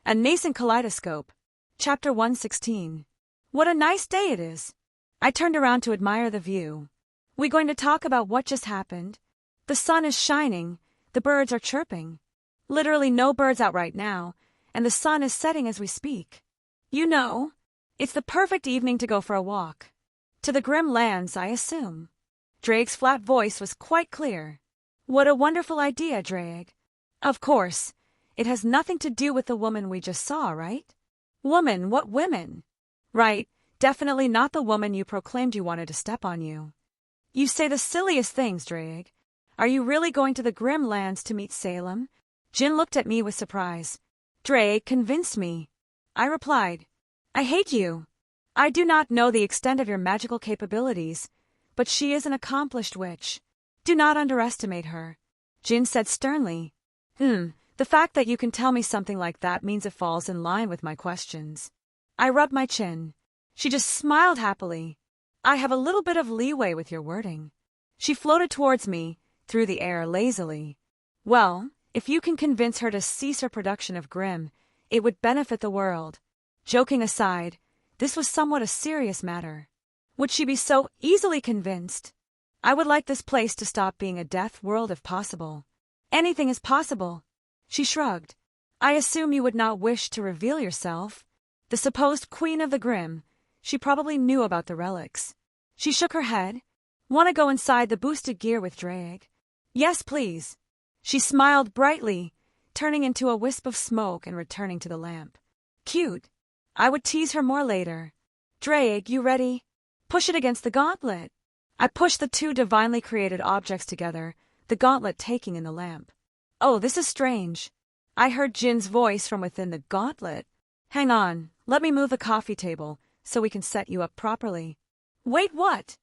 A Nascent Kaleidoscope. Chapter 116. What a nice day it is. I turned around to admire the view. We going to talk about what just happened? The sun is shining, the birds are chirping. Literally no birds out right now, and the sun is setting as we speak. You know, it's the perfect evening to go for a walk. To the grim lands, I assume. Drake's flat voice was quite clear. What a wonderful idea, Drake. Of course, it has nothing to do with the woman we just saw, right? Woman, what women? Right, definitely not the woman you proclaimed you wanted to step on you. You say the silliest things, Drake. Are you really going to the grim lands to meet Salem? Jin looked at me with surprise. Drake convinced me. I replied, I hate you. I do not know the extent of your magical capabilities, but she is an accomplished witch. Do not underestimate her. Jin said sternly. The fact that you can tell me something like that means it falls in line with my questions. I rubbed my chin. She just smiled happily. I have a little bit of leeway with your wording. She floated towards me, through the air lazily. Well, if you can convince her to cease her production of Grimm, it would benefit the world. Joking aside, this was somewhat a serious matter. Would she be so easily convinced? I would like this place to stop being a death world if possible. Anything is possible. She shrugged. I assume you would not wish to reveal yourself. The supposed queen of the Grimm, she probably knew about the relics. She shook her head. Want to go inside the boosted gear with Drake? Yes, please. She smiled brightly, turning into a wisp of smoke and returning to the lamp. Cute. I would tease her more later. Drake, you ready? Push it against the gauntlet. I pushed the two divinely created objects together, the gauntlet taking in the lamp. Oh, this is strange. I heard Jin's voice from within the gauntlet. Hang on, let me move the coffee table, so we can set you up properly. Wait, what?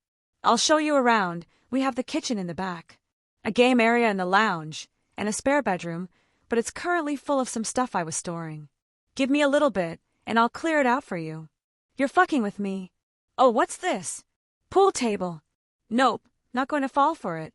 I'll show you around. We have the kitchen in the back, a game area in the lounge, and a spare bedroom, but it's currently full of some stuff I was storing. Give me a little bit, and I'll clear it out for you. You're fucking with me. Oh, what's this? Pool table. Nope, not going to fall for it.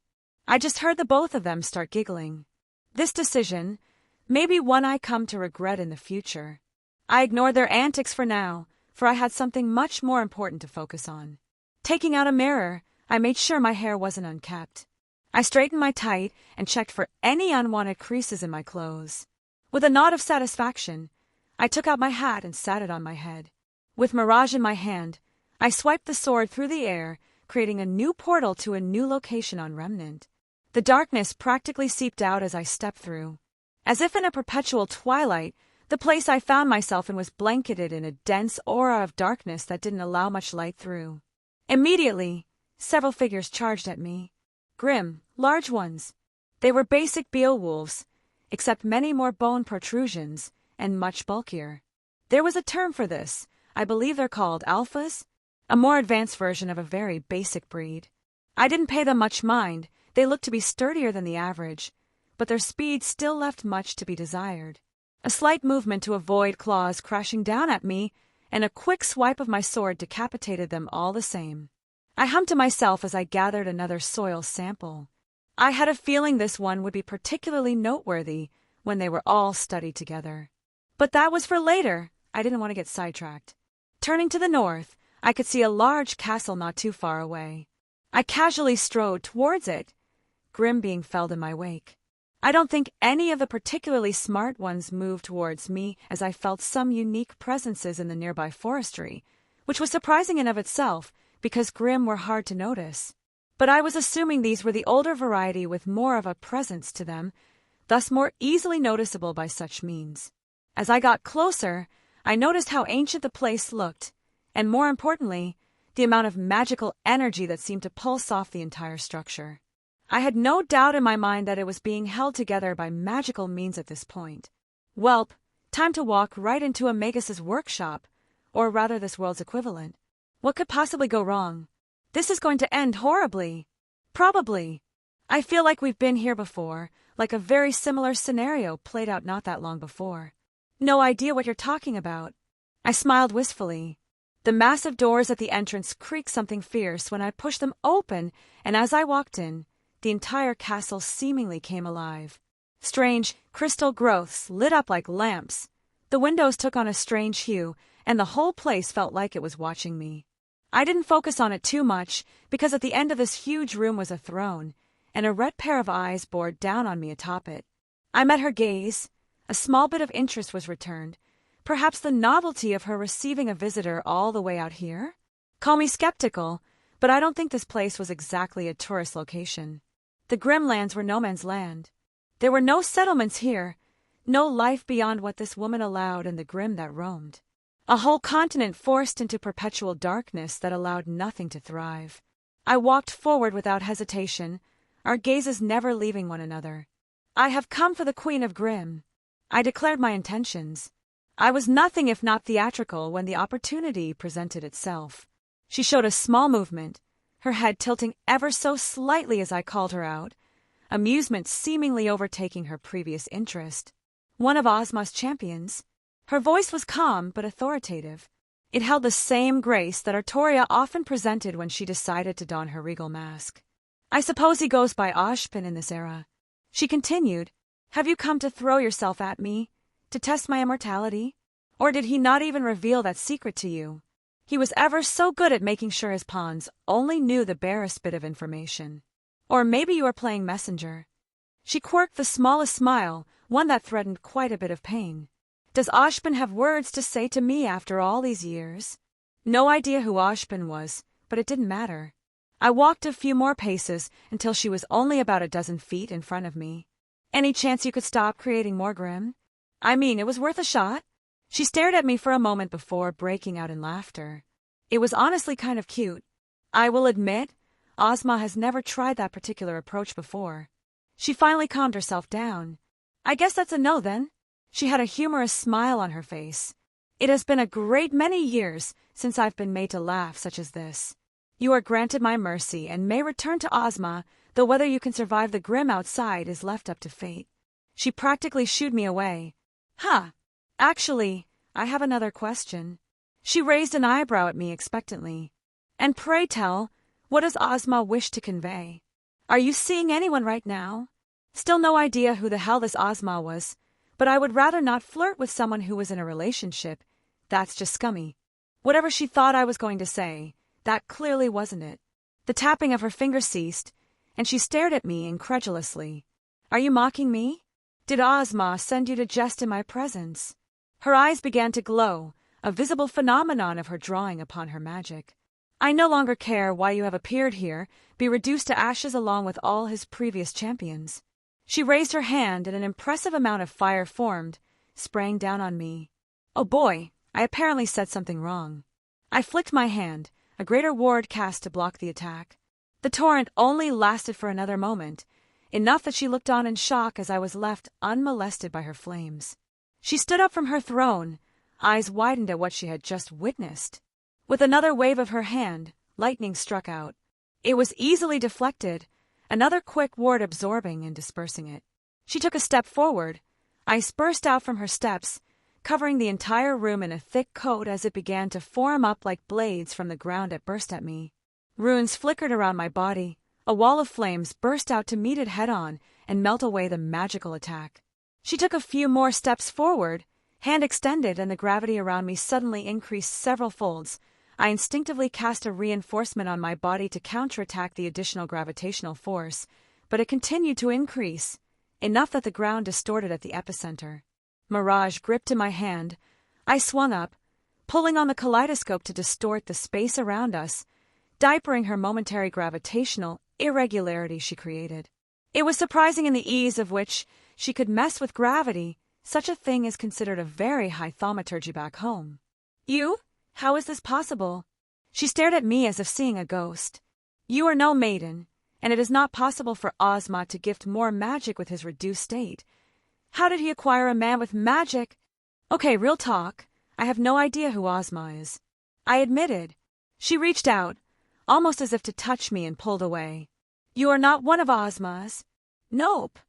I just heard the both of them start giggling. This decision, maybe one I come to regret in the future. I ignored their antics for now, for I had something much more important to focus on. Taking out a mirror, I made sure my hair wasn't unkempt. I straightened my tie and checked for any unwanted creases in my clothes. With a nod of satisfaction, I took out my hat and sat it on my head. With Mirage in my hand, I swiped the sword through the air, creating a new portal to a new location on Remnant. The darkness practically seeped out as I stepped through. As if in a perpetual twilight, the place I found myself in was blanketed in a dense aura of darkness that didn't allow much light through. Immediately, several figures charged at me. Grim, large ones. They were basic Beowulfs, except many more bone protrusions, and much bulkier. There was a term for this. I believe they're called alphas, a more advanced version of a very basic breed. I didn't pay them much mind. They looked to be sturdier than the average, but their speed still left much to be desired. A slight movement to avoid claws crashing down at me, and a quick swipe of my sword decapitated them all the same. I hummed to myself as I gathered another soil sample. I had a feeling this one would be particularly noteworthy when they were all studied together. But that was for later. I didn't want to get sidetracked. Turning to the north, I could see a large castle not too far away. I casually strode towards it, Grim being felled in my wake. I don't think any of the particularly smart ones moved towards me, as I felt some unique presences in the nearby forestry, which was surprising in of itself because Grim were hard to notice. But I was assuming these were the older variety with more of a presence to them, thus more easily noticeable by such means. As I got closer, I noticed how ancient the place looked, and more importantly, the amount of magical energy that seemed to pulse off the entire structure. I had no doubt in my mind that it was being held together by magical means at this point. Welp, time to walk right into Amagus's workshop, or rather this world's equivalent. What could possibly go wrong? This is going to end horribly. Probably. I feel like we've been here before, like a very similar scenario played out not that long before. No idea what you're talking about. I smiled wistfully. The massive doors at the entrance creaked something fierce when I pushed them open, and as I walked in, the entire castle seemingly came alive. Strange, crystal growths lit up like lamps, The windows took on a strange hue, and the whole place felt like it was watching me. I didn't focus on it too much, because at the end of this huge room was a throne, and a red pair of eyes bored down on me atop it. I met her gaze. A small bit of interest was returned. Perhaps the novelty of her receiving a visitor all the way out here? Call me skeptical, but I don't think this place was exactly a tourist location. The Grimlands were no man's land. There were no settlements here, no life beyond what this woman allowed in the Grim that roamed. A whole continent forced into perpetual darkness that allowed nothing to thrive. I walked forward without hesitation, our gazes never leaving one another. I have come for the Queen of Grim. I declared my intentions. I was nothing if not theatrical when the opportunity presented itself. She showed a small movement, her head tilting ever so slightly as I called her out, amusement seemingly overtaking her previous interest. One of Ozma's champions. Her voice was calm but authoritative. It held the same grace that Artoria often presented when she decided to don her regal mask. I suppose he goes by Ozpin in this era. She continued, "Have you come to throw yourself at me? To test my immortality? Or did he not even reveal that secret to you? He was ever so good at making sure his pawns only knew the barest bit of information. Or maybe you are playing messenger." She quirked the smallest smile, one that threatened quite a bit of pain. Does Ozpin have words to say to me after all these years? No idea who Ozpin was, but it didn't matter. I walked a few more paces until she was only about a dozen feet in front of me. Any chance you could stop creating more Grim? I mean, it was worth a shot. She stared at me for a moment before breaking out in laughter. It was honestly kind of cute. I will admit, Ozma has never tried that particular approach before. She finally calmed herself down. I guess that's a no then. She had a humorous smile on her face. It has been a great many years since I've been made to laugh such as this. You are granted my mercy and may return to Ozma, though whether you can survive the Grim outside is left up to fate. She practically shooed me away. Actually, I have another question. She raised an eyebrow at me expectantly. And pray tell, what does Ozma wish to convey? Are you seeing anyone right now? Still no idea who the hell this Ozma was, but I would rather not flirt with someone who was in a relationship. That's just scummy. Whatever she thought I was going to say, that clearly wasn't it. The tapping of her fingers ceased, and she stared at me incredulously. Are you mocking me? Did Ozma send you to jest in my presence? Her eyes began to glow, a visible phenomenon of her drawing upon her magic. I no longer care why you have appeared here, be reduced to ashes along with all his previous champions. She raised her hand and an impressive amount of fire formed, sprang down on me. Oh boy, I apparently said something wrong. I flicked my hand, a greater ward cast to block the attack. The torrent only lasted for another moment, enough that she looked on in shock as I was left unmolested by her flames. She stood up from her throne, eyes widened at what she had just witnessed. With another wave of her hand, lightning struck out. It was easily deflected, another quick ward absorbing and dispersing it. She took a step forward. Ice burst out from her steps, covering the entire room in a thick coat as it began to form up like blades from the ground it burst at me. Runes flickered around my body. A wall of flames burst out to meet it head-on and melt away the magical attack. She took a few more steps forward, hand extended, and the gravity around me suddenly increased several folds. I instinctively cast a reinforcement on my body to counterattack the additional gravitational force, but it continued to increase, enough that the ground distorted at the epicenter. Mirage gripped in my hand. I swung up, pulling on the kaleidoscope to distort the space around us, diapering her momentary gravitational irregularity she created. It was surprising in the ease of which she could mess with gravity. Such a thing is considered a very high thaumaturgy back home. You? How is this possible? She stared at me as if seeing a ghost. You are no maiden, and it is not possible for Ozma to gift more magic with his reduced state. How did he acquire a man with magic? Okay, real talk. I have no idea who Ozma is. I admitted. She reached out, almost as if to touch me, and pulled away. You are not one of Ozma's? Nope.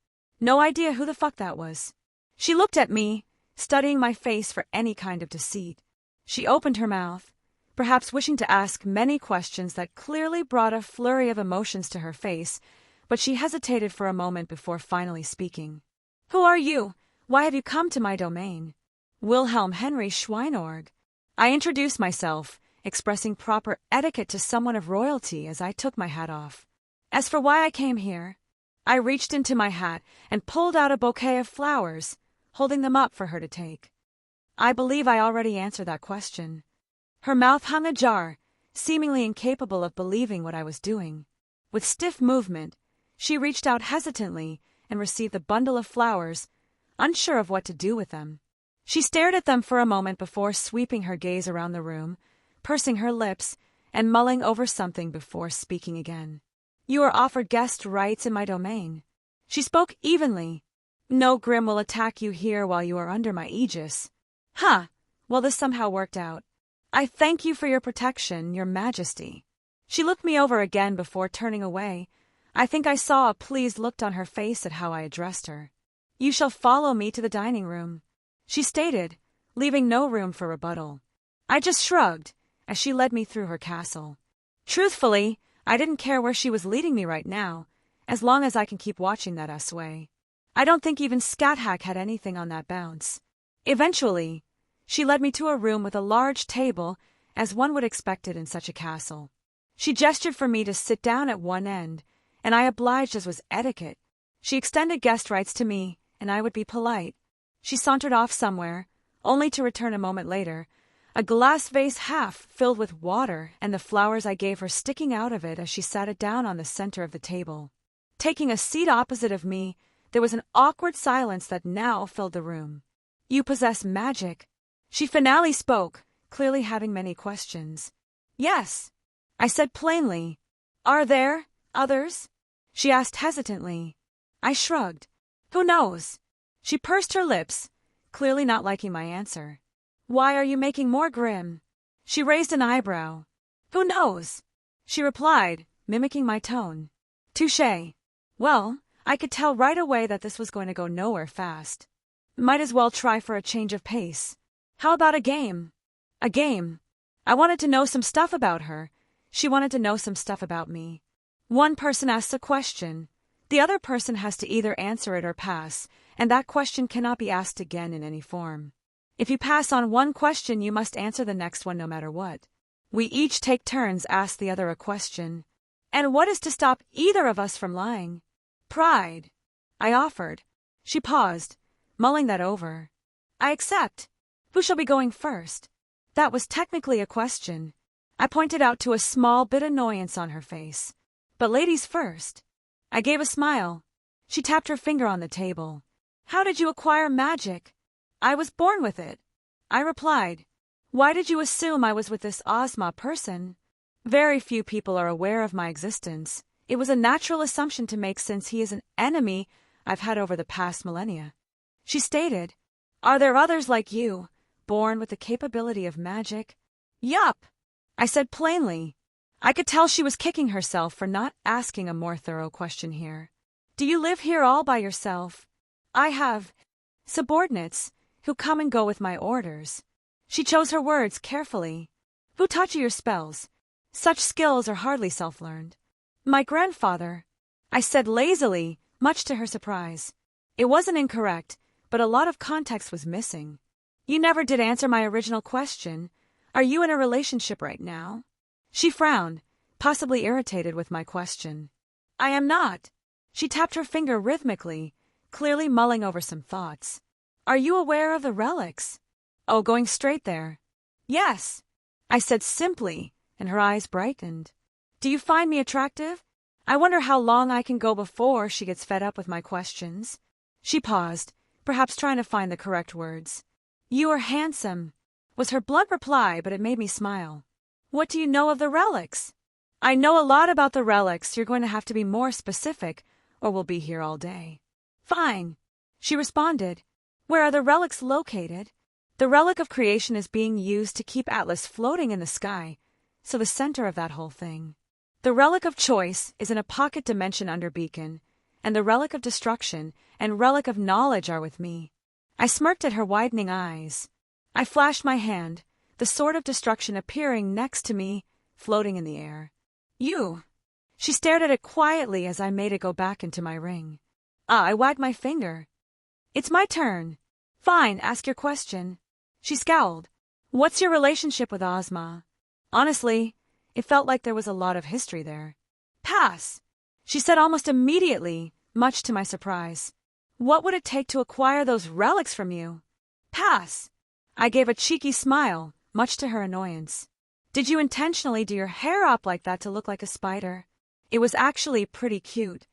No idea who the fuck that was. She looked at me, studying my face for any kind of deceit. She opened her mouth, perhaps wishing to ask many questions that clearly brought a flurry of emotions to her face, but she hesitated for a moment before finally speaking. Who are you? Why have you come to my domain? Wilhelm Henry Schweinorg. I introduced myself, expressing proper etiquette to someone of royalty as I took my hat off. As for why I came here, I reached into my hat and pulled out a bouquet of flowers, holding them up for her to take. I believe I already answered that question. Her mouth hung ajar, seemingly incapable of believing what I was doing. With stiff movement, she reached out hesitantly and received the bundle of flowers, unsure of what to do with them. She stared at them for a moment before sweeping her gaze around the room, pursing her lips, and mulling over something before speaking again. You are offered guest rights in my domain. She spoke evenly. No Grimm will attack you here while you are under my aegis. Huh, well this somehow worked out. I thank you for your protection, your majesty. She looked me over again before turning away. I think I saw a pleased look on her face at how I addressed her. You shall follow me to the dining room, she stated, leaving no room for rebuttal. I just shrugged as she led me through her castle. Truthfully, I didn't care where she was leading me right now, as long as I can keep watching that sway. I don't think even Scat-Hack had anything on that bounce. Eventually, she led me to a room with a large table, as one would expect it in such a castle. She gestured for me to sit down at one end, and I obliged as was etiquette. She extended guest rights to me, and I would be polite. She sauntered off somewhere, only to return a moment later, a glass vase half filled with water and the flowers I gave her sticking out of it as she sat it down on the center of the table. Taking a seat opposite of me, there was an awkward silence that now filled the room. You possess magic. She finally spoke, clearly having many questions. Yes, I said plainly. Are there others? She asked hesitantly. I shrugged. Who knows? She pursed her lips, clearly not liking my answer. Why are you making more Grimm? She raised an eyebrow. Who knows? She replied, mimicking my tone. Touché. Well, I could tell right away that this was going to go nowhere fast. Might as well try for a change of pace. How about a game? A game. I wanted to know some stuff about her. She wanted to know some stuff about me. One person asks a question. The other person has to either answer it or pass, and that question cannot be asked again in any form. If you pass on one question, you must answer the next one no matter what. We each take turns ask the other a question. And what is to stop either of us from lying? Pride, I offered. She paused, mulling that over. I accept. Who shall be going first? That was technically a question. I pointed out to a small bit annoyance on her face. But ladies first. I gave a smile. She tapped her finger on the table. How did you acquire magic? I was born with it. I replied. Why did you assume I was with this Ozma person? Very few people are aware of my existence. It was a natural assumption to make since he is an enemy I've had over the past millennia. She stated, Are there others like you, born with the capability of magic? Yup, I said plainly. I could tell she was kicking herself for not asking a more thorough question here. Do you live here all by yourself? I have subordinates who come and go with my orders. She chose her words carefully. Who taught you your spells? Such skills are hardly self-learned. My grandfather, I said lazily, much to her surprise. It wasn't incorrect, but a lot of context was missing. You never did answer my original question. Are you in a relationship right now? She frowned, possibly irritated with my question. I am not. She tapped her finger rhythmically, clearly mulling over some thoughts. Are you aware of the relics? Oh, going straight there. Yes, I said simply, and her eyes brightened. Do you find me attractive? I wonder how long I can go before she gets fed up with my questions. She paused, perhaps trying to find the correct words. You are handsome, was her blunt reply, but it made me smile. What do you know of the relics? I know a lot about the relics. You're going to have to be more specific, or we'll be here all day. Fine, she responded. Where are the relics located? The relic of creation is being used to keep Atlas floating in the sky, so the center of that whole thing. The relic of choice is in a pocket dimension under Beacon, and the relic of destruction and relic of knowledge are with me. I smirked at her widening eyes. I flashed my hand, the sword of destruction appearing next to me, floating in the air. You. She stared at it quietly as I made it go back into my ring. I wagged my finger. It's my turn. Fine, ask your question. She scowled. What's your relationship with Ozma? Honestly, it felt like there was a lot of history there. Pass, she said almost immediately, much to my surprise. What would it take to acquire those relics from you? Pass. I gave a cheeky smile, much to her annoyance. Did you intentionally do your hair up like that to look like a spider? It was actually pretty cute.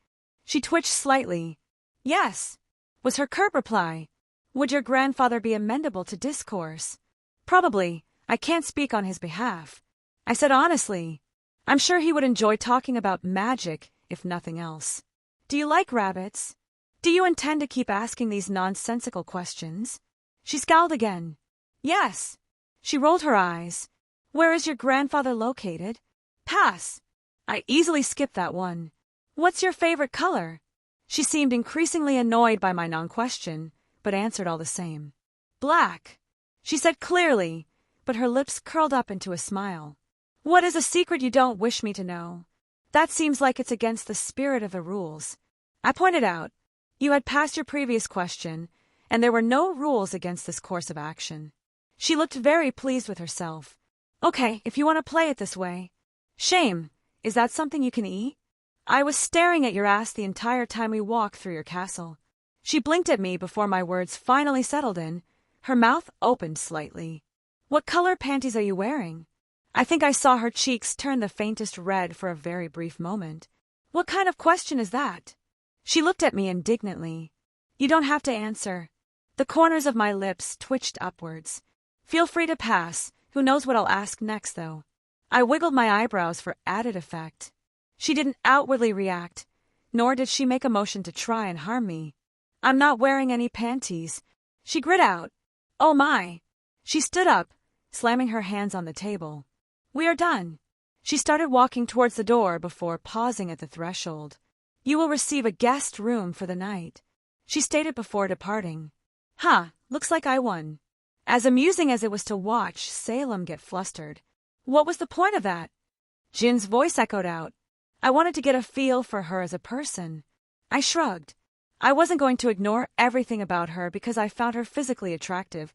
She twitched slightly. Yes, was her curt reply. Would your grandfather be amenable to discourse? Probably. I can't speak on his behalf. I said honestly. I'm sure he would enjoy talking about magic, if nothing else. Do you like rabbits? Do you intend to keep asking these nonsensical questions? She scowled again. Yes. She rolled her eyes. Where is your grandfather located? Pass. I easily skipped that one. What's your favorite color? She seemed increasingly annoyed by my non-question, but answered all the same. Black, she said clearly, but her lips curled up into a smile. What is a secret you don't wish me to know? That seems like it's against the spirit of the rules. I pointed out. You had passed your previous question, and there were no rules against this course of action. She looked very pleased with herself. Okay, if you want to play it this way. Shame, is that something you can eat? I was staring at your ass the entire time we walked through your castle. She blinked at me before my words finally settled in. Her mouth opened slightly. What color panties are you wearing? I think I saw her cheeks turn the faintest red for a very brief moment. What kind of question is that? She looked at me indignantly. You don't have to answer. The corners of my lips twitched upwards. Feel free to pass. Who knows what I'll ask next, though. I wiggled my eyebrows for added effect. She didn't outwardly react, nor did she make a motion to try and harm me. I'm not wearing any panties. She grit out. Oh my. She stood up, slamming her hands on the table. We are done. She started walking towards the door before pausing at the threshold. You will receive a guest room for the night, she stated before departing. Looks like I won. As amusing as it was to watch Salem get flustered. What was the point of that? Jin's voice echoed out. I wanted to get a feel for her as a person. I shrugged. I wasn't going to ignore everything about her because I found her physically attractive,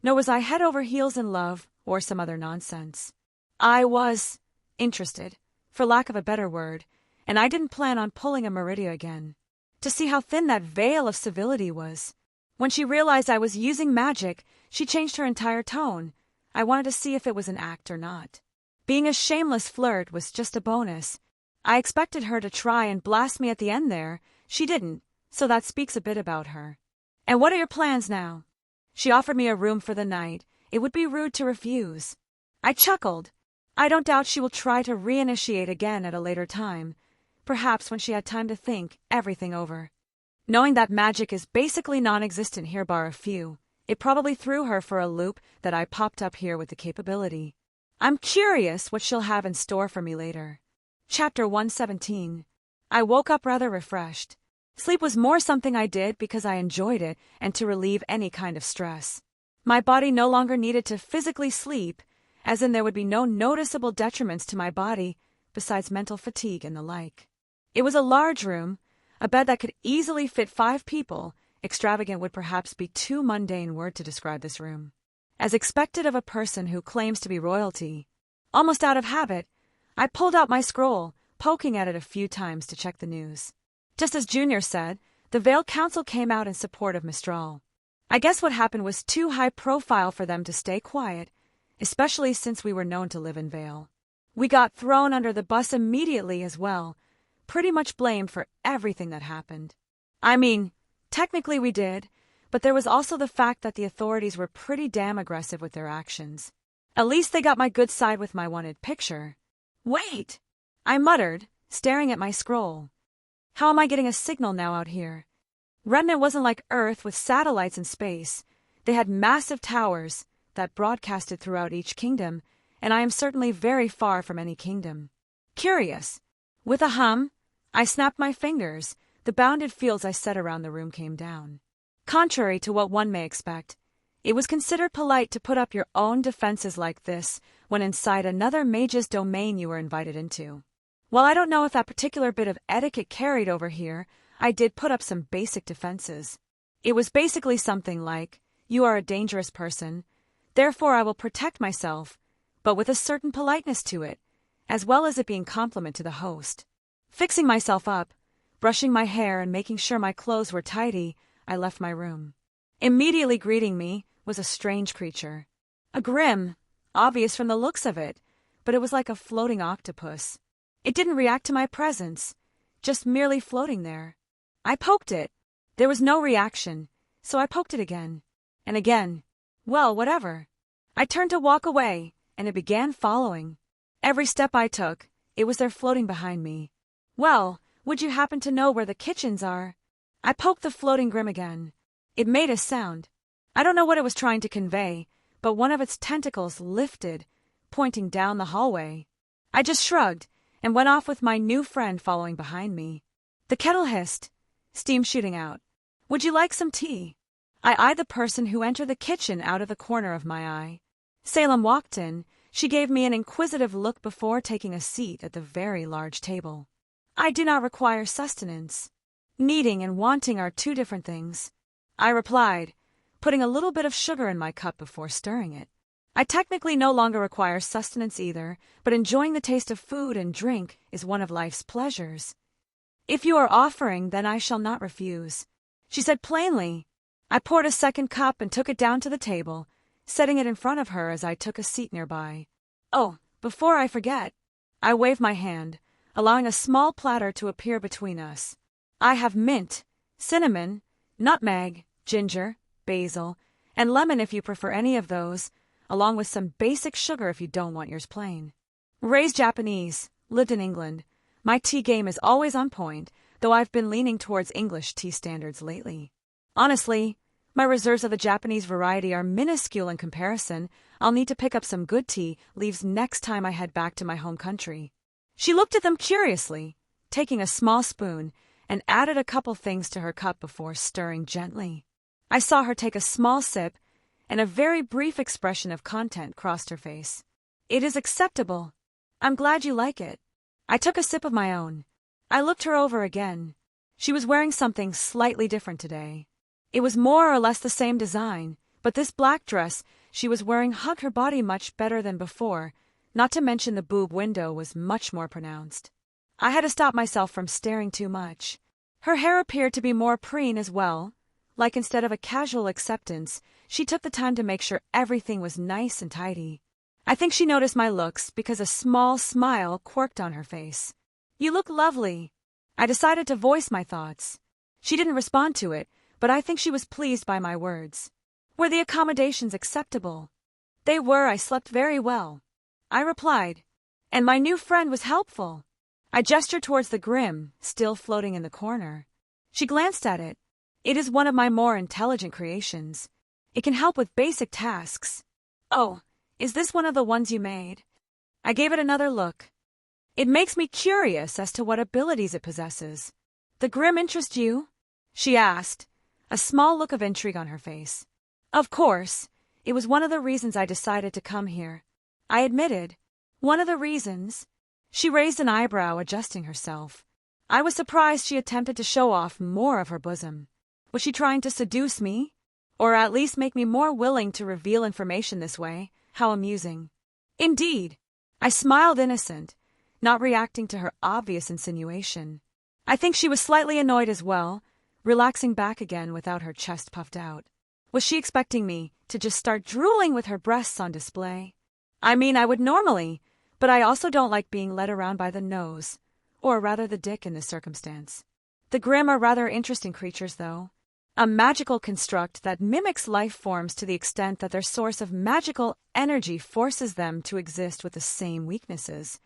nor was I head over heels in love or some other nonsense. I was interested, for lack of a better word, and I didn't plan on pulling a Meridia again. To see how thin that veil of civility was. When she realized I was using magic, she changed her entire tone. I wanted to see if it was an act or not. Being a shameless flirt was just a bonus. I expected her to try and blast me at the end there. She didn't, so that speaks a bit about her. And what are your plans now? She offered me a room for the night. It would be rude to refuse. I chuckled. I don't doubt she will try to reinitiate again at a later time, perhaps when she had time to think everything over. Knowing that magic is basically non-existent here bar a few, it probably threw her for a loop that I popped up here with the capability. I'm curious what she'll have in store for me later. Chapter 117. I woke up rather refreshed. Sleep was more something I did because I enjoyed it and to relieve any kind of stress. My body no longer needed to physically sleep, as in there would be no noticeable detriments to my body besides mental fatigue and the like. It was a large room, a bed that could easily fit 5 people. Extravagant would perhaps be too mundane word to describe this room. As expected of a person who claims to be royalty. Almost out of habit, I pulled out my scroll, poking at it a few times to check the news. Just as Junior said, the Vale Council came out in support of Mistral. I guess what happened was too high profile for them to stay quiet, especially since we were known to live in Vale. We got thrown under the bus immediately as well, pretty much blamed for everything that happened. I mean, technically we did, but there was also the fact that the authorities were pretty damn aggressive with their actions. At least they got my good side with my wanted picture. Wait! I muttered, staring at my scroll. How am I getting a signal now out here? Remnant wasn't like Earth with satellites in space. They had massive towers that broadcasted throughout each kingdom, and I am certainly very far from any kingdom. Curious. With a hum, I snapped my fingers. The bounded fields I set around the room came down. Contrary to what one may expect, it was considered polite to put up your own defenses like this when inside another mage's domain you were invited into. While I don't know if that particular bit of etiquette carried over here, I did put up some basic defenses. It was basically something like, you are a dangerous person, Therefore I will protect myself, but with a certain politeness to it, as well as it being compliment to the host. Fixing myself up, brushing my hair and making sure my clothes were tidy, I left my room. Immediately greeting me was a strange creature. A grim, obvious from the looks of it, but it was like a floating octopus. It didn't react to my presence, just merely floating there. I poked it. There was no reaction, so I poked it again. And again. Well, whatever. I turned to walk away, and it began following. Every step I took, it was there floating behind me. Well, would you happen to know where the kitchens are? I poked the floating grim again. It made a sound. I don't know what it was trying to convey, but one of its tentacles lifted, pointing down the hallway. I just shrugged and went off with my new friend following behind me. The kettle hissed, steam shooting out. Would you like some tea? I eyed the person who entered the kitchen out of the corner of my eye. Salem walked in. She gave me an inquisitive look before taking a seat at the very large table. I do not require sustenance. Needing and wanting are two different things, I replied, putting a little bit of sugar in my cup before stirring it. I technically no longer require sustenance either, but enjoying the taste of food and drink is one of life's pleasures. If you are offering, then I shall not refuse, she said plainly. I poured a second cup and took it down to the table, setting it in front of her as I took a seat nearby. Oh, before I forget, I waved my hand, allowing a small platter to appear between us. I have mint, cinnamon, nutmeg, ginger, basil, and lemon if you prefer any of those, along with some basic sugar if you don't want yours plain. Raised Japanese, lived in England. My tea game is always on point, though I've been leaning towards English tea standards lately. Honestly, my reserves of the Japanese variety are minuscule in comparison. I'll need to pick up some good tea leaves next time I head back to my home country. She looked at them curiously, taking a small spoon, and added a couple things to her cup before stirring gently. I saw her take a small sip, and a very brief expression of content crossed her face. It is acceptable. I'm glad you like it. I took a sip of my own. I looked her over again. She was wearing something slightly different today. It was more or less the same design, but this black dress she was wearing hugged her body much better than before, not to mention the boob window was much more pronounced. I had to stop myself from staring too much. Her hair appeared to be more preen as well. Like instead of a casual acceptance, she took the time to make sure everything was nice and tidy. I think she noticed my looks because a small smile quirked on her face. You look lovely. I decided to voice my thoughts. She didn't respond to it, but I think she was pleased by my words. Were the accommodations acceptable? They were. I slept very well, I replied. And my new friend was helpful. I gestured towards the grim, still floating in the corner. She glanced at it. It is one of my more intelligent creations. It can help with basic tasks. Oh, is this one of the ones you made? I gave it another look. It makes me curious as to what abilities it possesses. The grim interest you? She asked, a small look of intrigue on her face. Of course, it was one of the reasons I decided to come here. I admitted. One of the reasons. She raised an eyebrow, adjusting herself. I was surprised she attempted to show off more of her bosom. Was she trying to seduce me? Or at least make me more willing to reveal information this way? How amusing. Indeed. I smiled innocent, not reacting to her obvious insinuation. I think she was slightly annoyed as well, relaxing back again without her chest puffed out. Was she expecting me to just start drooling with her breasts on display? I mean, I would normally, but I also don't like being led around by the nose, or rather the dick in this circumstance. The grim are rather interesting creatures, though. A magical construct that mimics life forms to the extent that their source of magical energy forces them to exist with the same weaknesses.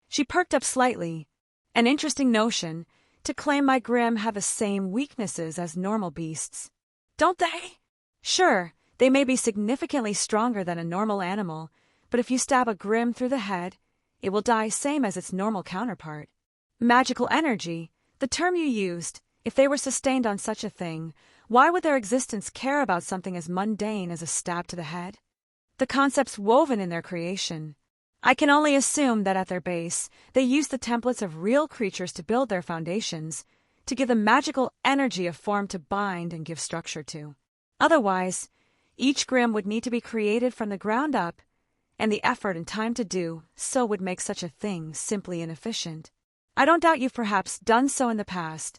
She perked up slightly. An interesting notion, to claim my grim have the same weaknesses as normal beasts. Don't they? Sure, they may be significantly stronger than a normal animal, but if you stab a grim through the head, it will die same as its normal counterpart. Magical energy, the term you used, if they were sustained on such a thing, why would their existence care about something as mundane as a stab to the head? The concept's woven in their creation. I can only assume that at their base, they use the templates of real creatures to build their foundations, to give the magical energy a form to bind and give structure to. Otherwise, Each Grimm would need to be created from the ground up, and the effort and time to do so would make such a thing simply inefficient. I don't doubt you've perhaps done so in the past,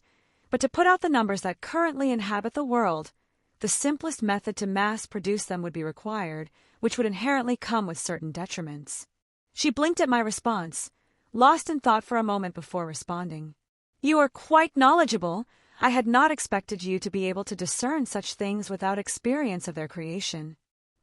but to put out the numbers that currently inhabit the world, the simplest method to mass produce them would be required, which would inherently come with certain detriments. She blinked at my response, lost in thought for a moment before responding. You are quite knowledgeable. I had not expected you to be able to discern such things without experience of their creation.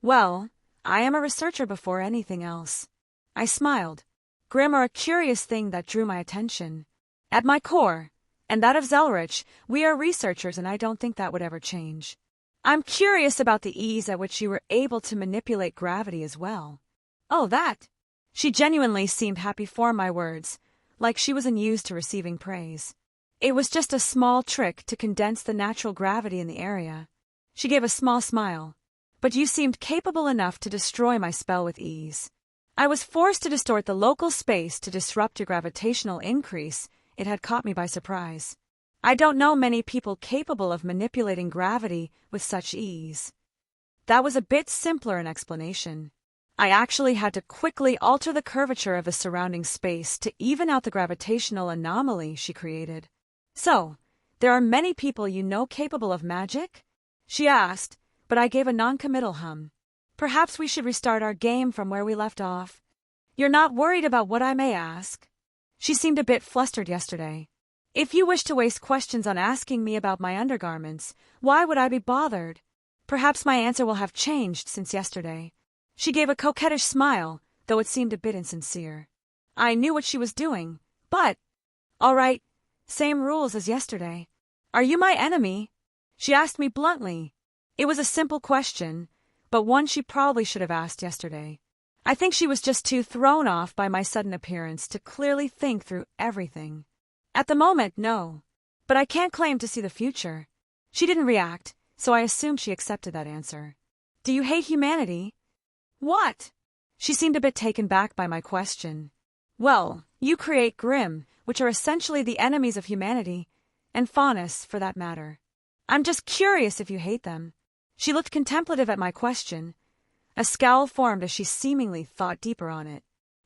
Well, I am a researcher before anything else. I smiled. Grimm are a curious thing that drew my attention. At my core, and that of Zelretch, we are researchers, and I don't think that would ever change. I'm curious about the ease at which you were able to manipulate gravity as well. Oh, that! She genuinely seemed happy for my words, like she was unused to receiving praise. It was just a small trick to condense the natural gravity in the area. She gave a small smile. But you seemed capable enough to destroy my spell with ease. I was forced to distort the local space to disrupt your gravitational increase. It had caught me by surprise. I don't know many people capable of manipulating gravity with such ease. That was a bit simpler an explanation. I actually had to quickly alter the curvature of the surrounding space to even out the gravitational anomaly she created. So, there are many people you know capable of magic? She asked, but I gave a non-committal hum. Perhaps we should restart our game from where we left off. You're not worried about what I may ask? She seemed a bit flustered yesterday. If you wish to waste questions on asking me about my undergarments, why would I be bothered? Perhaps my answer will have changed since yesterday. She gave a coquettish smile, though it seemed a bit insincere. I knew what she was doing, but... All right, same rules as yesterday. Are you my enemy? She asked me bluntly. It was a simple question, but one she probably should have asked yesterday. I think she was just too thrown off by my sudden appearance to clearly think through everything. At the moment, no. But I can't claim to see the future. She didn't react, so I assumed she accepted that answer. Do you hate humanity? What? She seemed a bit taken back by my question. Well, you create Grimm, which are essentially the enemies of humanity, and Faunus, for that matter. I'm just curious if you hate them. She looked contemplative at my question. A scowl formed as she seemingly thought deeper on it.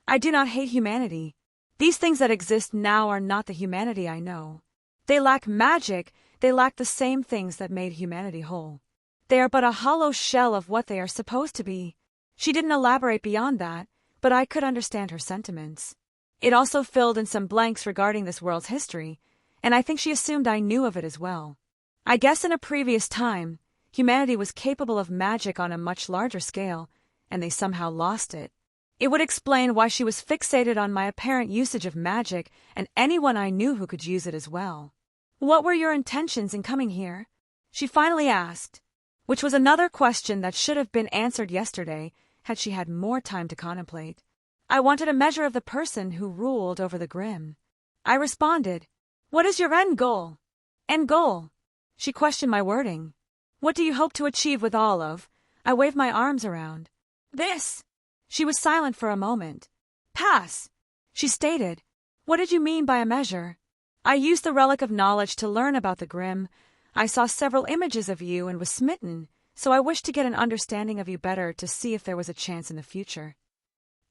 I do not hate humanity. These things that exist now are not the humanity I know. They lack magic, they lack the same things that made humanity whole. They are but a hollow shell of what they are supposed to be. She didn't elaborate beyond that, but I could understand her sentiments. It also filled in some blanks regarding this world's history, and I think she assumed I knew of it as well. I guess in a previous time, humanity was capable of magic on a much larger scale, and they somehow lost it. It would explain why she was fixated on my apparent usage of magic and anyone I knew who could use it as well. What were your intentions in coming here? She finally asked, which was another question that should have been answered yesterday had she had more time to contemplate. I wanted a measure of the person who ruled over the Grimm. I responded, What is your end goal? End goal? She questioned my wording. What do you hope to achieve with all of? I waved my arms around. This. She was silent for a moment. Pass. She stated. What did you mean by a measure? I used the relic of knowledge to learn about the Grimm. I saw several images of you and was smitten, so I wished to get an understanding of you better to see if there was a chance in the future.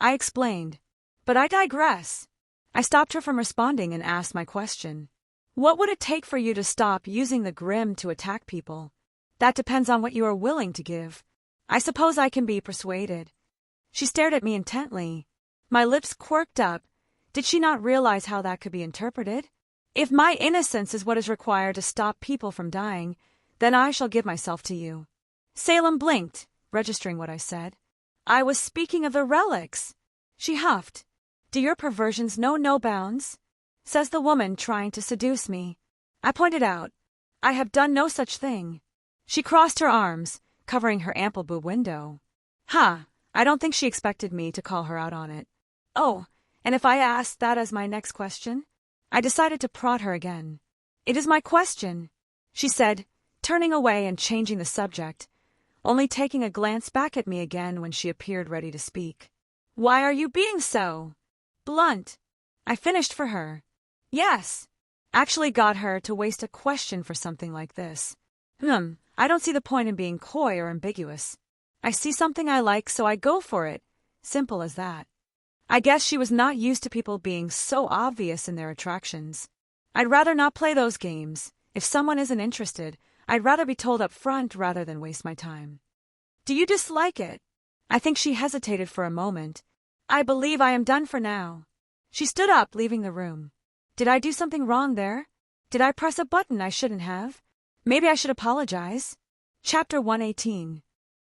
I explained. But I digress. I stopped her from responding and asked my question. What would it take for you to stop using the Grimm to attack people? That depends on what you are willing to give. I suppose I can be persuaded. She stared at me intently. My lips quirked up. Did she not realize how that could be interpreted? If my innocence is what is required to stop people from dying, then I shall give myself to you. Salem blinked, registering what I said. I was speaking of the relics. She huffed. Do your perversions know no bounds? Says the woman trying to seduce me. I pointed out. I have done no such thing. She crossed her arms, covering her ample boob window. I don't think she expected me to call her out on it. Oh, and if I asked that as my next question? I decided to prod her again. It is my question, she said, turning away and changing the subject, only taking a glance back at me again when she appeared ready to speak. Why are you being so blunt? I finished for her. Yes. Actually got her to waste a question for something like this. I don't see the point in being coy or ambiguous. I see something I like, so I go for it. Simple as that. I guess she was not used to people being so obvious in their attractions. I'd rather not play those games. If someone isn't interested, I'd rather be told up front rather than waste my time. Do you dislike it? I think she hesitated for a moment. I believe I am done for now. She stood up, leaving the room. Did I do something wrong there? Did I press a button I shouldn't have? Maybe I should apologize. Chapter 118.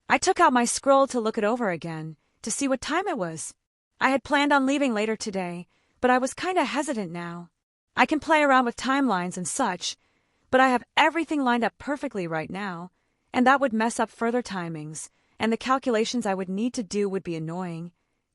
I took out my scroll to look it over again, to see what time it was. I had planned on leaving later today, but I was kinda hesitant now. I can play around with timelines and such, but I have everything lined up perfectly right now, and that would mess up further timings, and the calculations I would need to do would be annoying,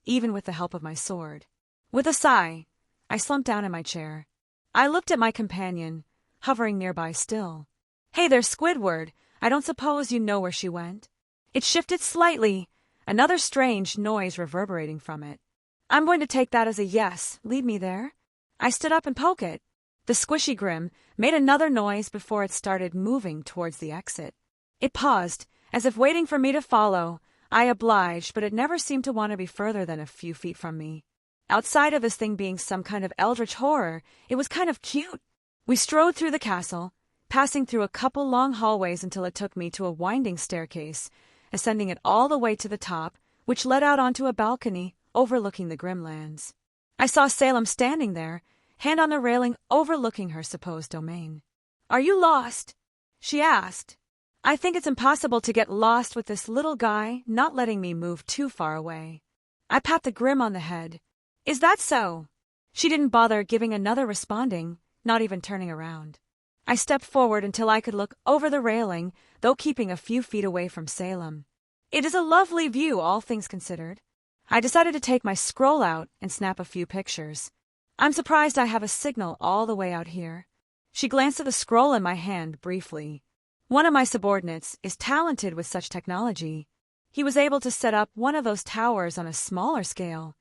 even with the help of my sword. With a sigh, I slumped down in my chair. I looked at my companion, hovering nearby still. Hey there, Squidward, I don't suppose you know where she went? It shifted slightly, another strange noise reverberating from it. I'm going to take that as a yes, lead me there. I stood up and poked it. The squishy grim made another noise before it started moving towards the exit. It paused, as if waiting for me to follow. I obliged, but it never seemed to want to be further than a few feet from me. Outside of this thing being some kind of eldritch horror, it was kind of cute. We strode through the castle, passing through a couple long hallways until it took me to a winding staircase, ascending it all the way to the top, which led out onto a balcony overlooking the Grimlands. I saw Salem standing there, hand on the railing overlooking her supposed domain. Are you lost? She asked. I think it's impossible to get lost with this little guy not letting me move too far away. I pat the Grim on the head. Is that so? She didn't bother giving another responding, not even turning around. I stepped forward until I could look over the railing, though keeping a few feet away from Salem. It is a lovely view, all things considered. I decided to take my scroll out and snap a few pictures. I'm surprised I have a signal all the way out here. She glanced at the scroll in my hand briefly. One of my subordinates is talented with such technology. He was able to set up one of those towers on a smaller scale.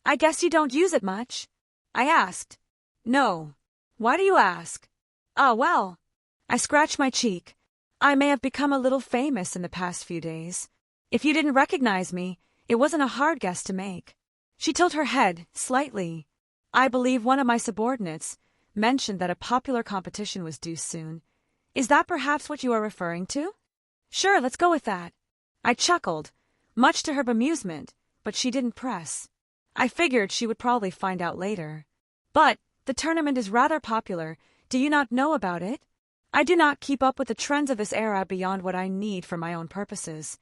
I guess you don't use it much? I asked. No. Why do you ask? Well. I scratched my cheek. I may have become a little famous in the past few days. If you didn't recognize me, it wasn't a hard guess to make. She tilted her head slightly. I believe one of my subordinates mentioned that a popular competition was due soon. Is that perhaps what you are referring to? Sure, let's go with that. I chuckled, much to her bemusement, but she didn't press. I figured she would probably find out later. But the tournament is rather popular. Do you not know about it? I do not keep up with the trends of this era beyond what I need for my own purposes.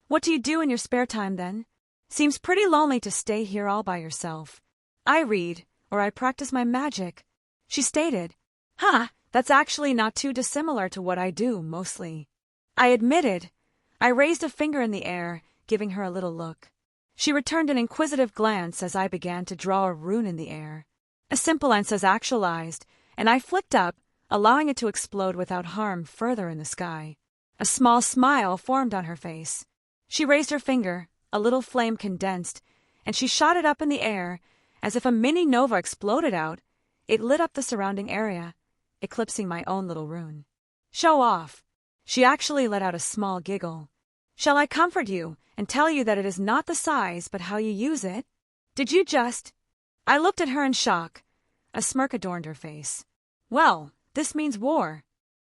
What do you do in your spare time then? Seems pretty lonely to stay here all by yourself. I read, or I practice my magic. She stated. That's actually not too dissimilar to what I do, mostly. I admitted. I raised a finger in the air, giving her a little look. She returned an inquisitive glance as I began to draw a rune in the air. A simple one says actualized, and I flicked up, allowing it to explode without harm further in the sky. A small smile formed on her face. She raised her finger, a little flame condensed, and she shot it up in the air, as if a mini nova exploded out. It lit up the surrounding area, eclipsing my own little rune. Show off. She actually let out a small giggle. Shall I comfort you and tell you that it is not the size but how you use it? Did you just... I looked at her in shock. A smirk adorned her face. Well, this means war.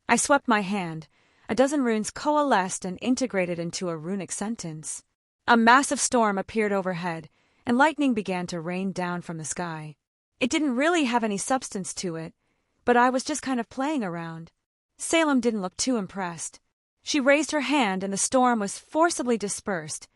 I swept my hand. A dozen runes coalesced and integrated into a runic sentence. A massive storm appeared overhead, and lightning began to rain down from the sky. It didn't really have any substance to it, but I was just kind of playing around. Salem didn't look too impressed. She raised her hand and the storm was forcibly dispersed,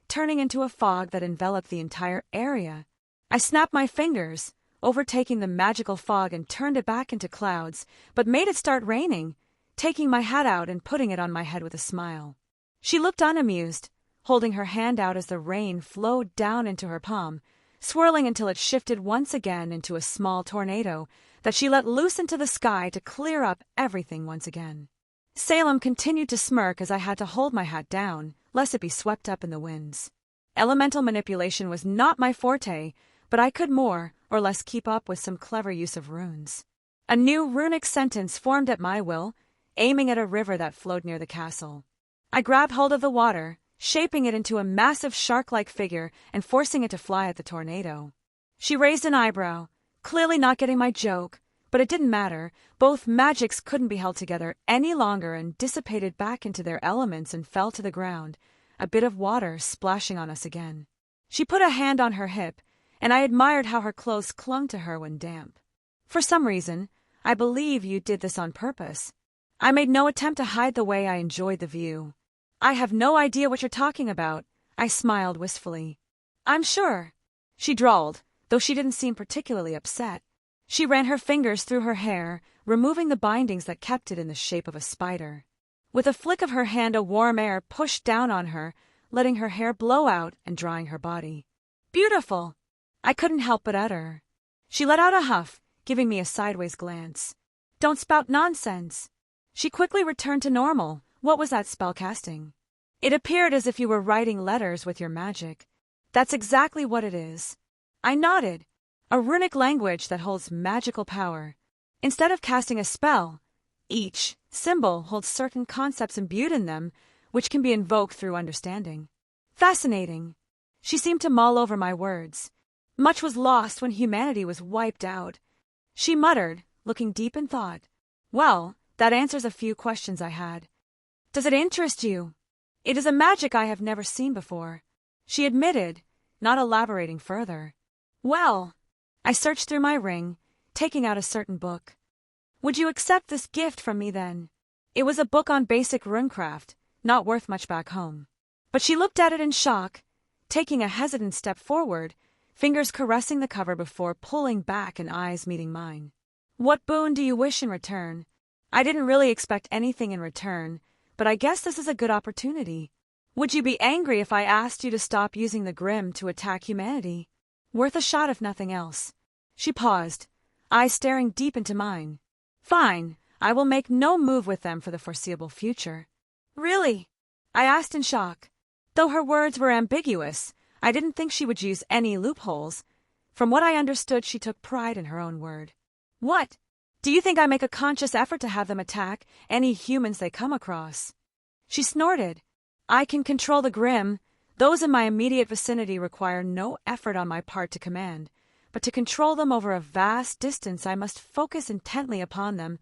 turning into a fog that enveloped the entire area. I snapped my fingers, overtaking the magical fog, and turned it back into clouds, but made it start raining, taking my hat out and putting it on my head with a smile. She looked unamused, holding her hand out as the rain flowed down into her palm, swirling until it shifted once again into a small tornado that she let loose into the sky to clear up everything once again. Salem continued to smirk as I had to hold my hat down, lest it be swept up in the winds. Elemental manipulation was not my forte, but I could more or less keep up with some clever use of runes. A new runic sentence formed at my will, aiming at a river that flowed near the castle. I grabbed hold of the water, shaping it into a massive shark-like figure and forcing it to fly at the tornado. She raised an eyebrow, clearly not getting my joke, but it didn't matter. Both magics couldn't be held together any longer and dissipated back into their elements and fell to the ground, a bit of water splashing on us again. She put a hand on her hip, and I admired how her clothes clung to her when damp. For some reason, I believe you did this on purpose. I made no attempt to hide the way I enjoyed the view. I have no idea what you're talking about, I smiled wistfully. I'm sure, she drawled, though she didn't seem particularly upset. She ran her fingers through her hair, removing the bindings that kept it in the shape of a spider. With a flick of her hand, a warm air pushed down on her, letting her hair blow out and drying her body. Beautiful! I couldn't help but utter. She let out a huff, giving me a sideways glance. Don't spout nonsense. She quickly returned to normal. What was that spell casting? It appeared as if you were writing letters with your magic. That's exactly what it is. I nodded. A runic language that holds magical power. Instead of casting a spell, each symbol holds certain concepts imbued in them, which can be invoked through understanding. Fascinating. She seemed to mull over my words. Much was lost when humanity was wiped out. She muttered, looking deep in thought. Well, that answers a few questions I had. Does it interest you? It is a magic I have never seen before, she admitted, not elaborating further. Well, I searched through my ring, taking out a certain book. Would you accept this gift from me then? It was a book on basic runecraft, not worth much back home. But she looked at it in shock, taking a hesitant step forward, fingers caressing the cover before pulling back and eyes meeting mine. What boon do you wish in return? I didn't really expect anything in return, but I guess this is a good opportunity. Would you be angry if I asked you to stop using the Grimm to attack humanity? Worth a shot if nothing else. She paused, eyes staring deep into mine. Fine, I will make no move with them for the foreseeable future. Really? I asked in shock. Though her words were ambiguous, I didn't think she would use any loopholes. From what I understood, she took pride in her own word. What? Do you think I make a conscious effort to have them attack any humans they come across? She snorted. I can control the Grimm. Those in my immediate vicinity require no effort on my part to command, but to control them over a vast distance I must focus intently upon them,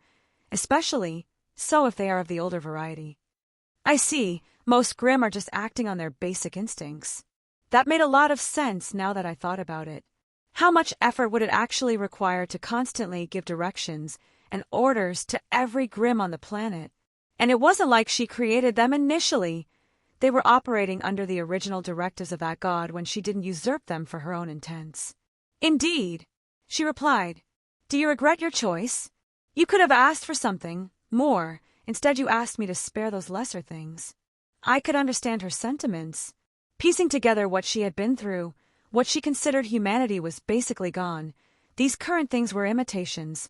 especially so if they are of the older variety. I see, most Grimm are just acting on their basic instincts. That made a lot of sense now that I thought about it. How much effort would it actually require to constantly give directions and orders to every Grimm on the planet? And it wasn't like she created them initially. They were operating under the original directives of that god when she didn't usurp them for her own intents. Indeed, she replied. Do you regret your choice? You could have asked for something more. Instead, you asked me to spare those lesser things. I could understand her sentiments. Piecing together what she had been through, what she considered humanity was basically gone. These current things were imitations,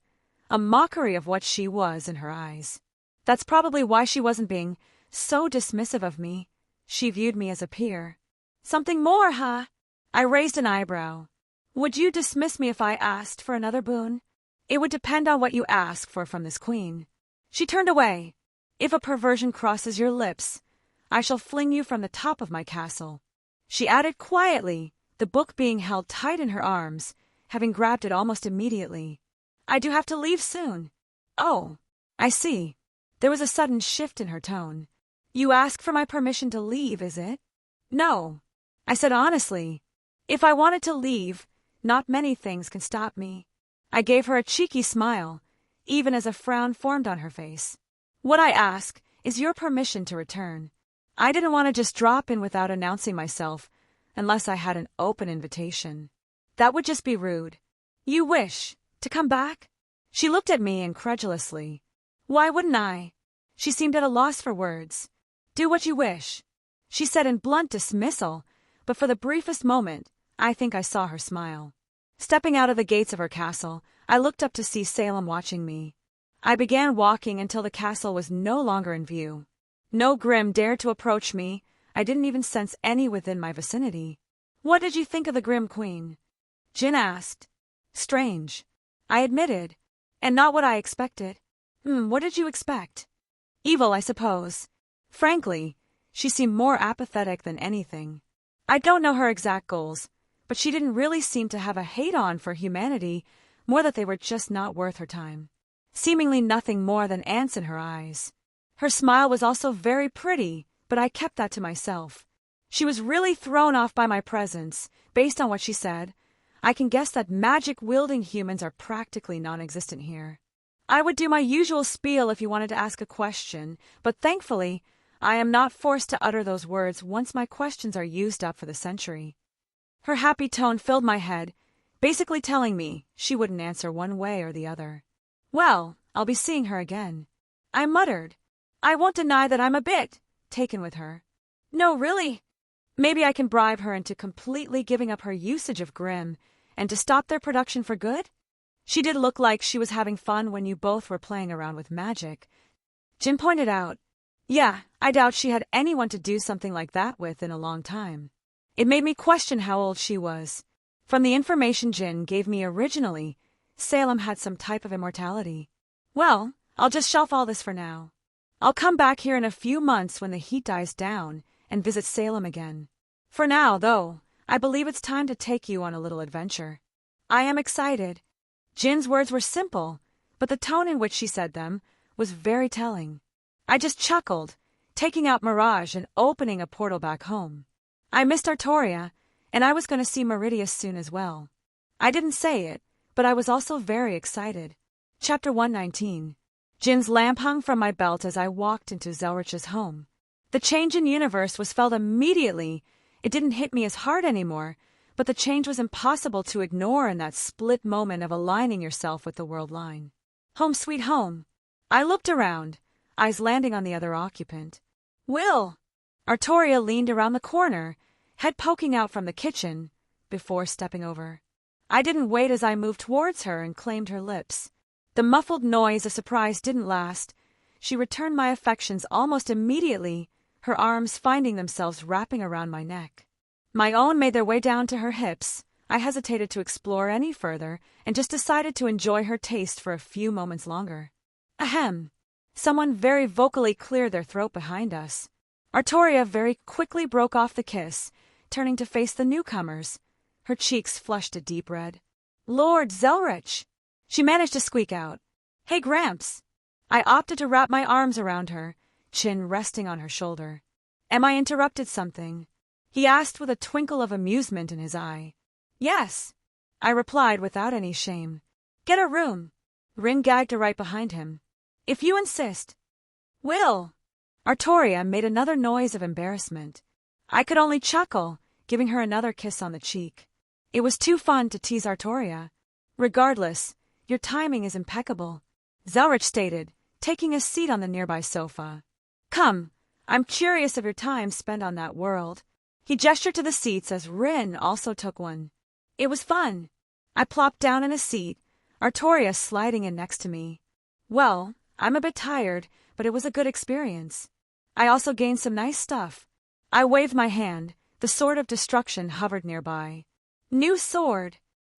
a mockery of what she was in her eyes. That's probably why she wasn't being so dismissive of me. She viewed me as a peer. Something more, huh? I raised an eyebrow. Would you dismiss me if I asked for another boon? It would depend on what you ask for from this queen. She turned away. If a perversion crosses your lips, I shall fling you from the top of my castle. She added quietly, the book being held tight in her arms, having grabbed it almost immediately. I do have to leave soon. Oh, I see. There was a sudden shift in her tone. You ask for my permission to leave, is it? No, I said honestly. If I wanted to leave, not many things can stop me. I gave her a cheeky smile, even as a frown formed on her face. What I ask is your permission to return. I didn't want to just drop in without announcing myself, unless I had an open invitation. That would just be rude. You wish to come back? She looked at me incredulously. Why wouldn't I? She seemed at a loss for words. Do what you wish, she said in blunt dismissal, but for the briefest moment, I think I saw her smile. Stepping out of the gates of her castle, I looked up to see Salem watching me. I began walking until the castle was no longer in view. No Grimm dared to approach me. I didn't even sense any within my vicinity. What did you think of the Grimm Queen? Jin asked. Strange, I admitted, and not what I expected. What did you expect? Evil, I suppose. Frankly, She seemed more apathetic than anything. I don't know her exact goals, but she didn't really seem to have a hate-on for humanity, more that they were just not worth her time. Seemingly nothing more than ants in her eyes. Her smile was also very pretty, but I kept that to myself. She was really thrown off by my presence. Based on what she said, I can guess that magic-wielding humans are practically non-existent here. I would do my usual spiel if you wanted to ask a question, but thankfully, I am not forced to utter those words once my questions are used up for the century. Her happy tone filled my head, basically telling me she wouldn't answer one way or the other. Well, I'll be seeing her again. I muttered. I won't deny that I'm a bit taken with her. No, really. Maybe I can bribe her into completely giving up her usage of Grimm and to stop their production for good? She did look like she was having fun when you both were playing around with magic. Jin pointed out. Yeah, I doubt she had anyone to do something like that with in a long time. It made me question how old she was. From the information Jin gave me originally, Salem had some type of immortality. Well, I'll just shelf all this for now. I'll come back here in a few months when the heat dies down and visit Salem again. For now, though, I believe it's time to take you on a little adventure. I am excited. Jin's words were simple, but the tone in which she said them was very telling. I just chuckled, taking out Mirage and opening a portal back home. I missed Artoria, and I was going to see Meridius soon as well. I didn't say it, but I was also very excited. Chapter 119. Jin's lamp hung from my belt as I walked into Zelretch's home. The change in universe was felt immediately. It didn't hit me as hard anymore, but the change was impossible to ignore in that split moment of aligning yourself with the world line. Home sweet home. I looked around, eyes landing on the other occupant. Will! Artoria leaned around the corner, head poking out from the kitchen, before stepping over. I didn't wait as I moved towards her and claimed her lips. The muffled noise of surprise didn't last. She returned my affections almost immediately, her arms finding themselves wrapping around my neck. My own made their way down to her hips. I hesitated to explore any further and just decided to enjoy her taste for a few moments longer. Ahem! Someone very vocally cleared their throat behind us. Artoria very quickly broke off the kiss, turning to face the newcomers. Her cheeks flushed a deep red. Lord Zelretch! She managed to squeak out. Hey, Gramps! I opted to wrap my arms around her, chin resting on her shoulder. Am I interrupted something? He asked with a twinkle of amusement in his eye. Yes, I replied without any shame. Get a room. Rin gagged right behind him. If you insist. Will! Artoria made another noise of embarrassment. I could only chuckle, giving her another kiss on the cheek. It was too fun to tease Artoria. Regardless, your timing is impeccable, Zelretch stated, taking a seat on the nearby sofa. Come, I'm curious of your time spent on that world. He gestured to the seats as Rin also took one. It was fun. I plopped down in a seat, Artoria sliding in next to me. Well, I'm a bit tired, but it was a good experience. I also gained some nice stuff. I waved my hand. The sword of destruction hovered nearby. New sword.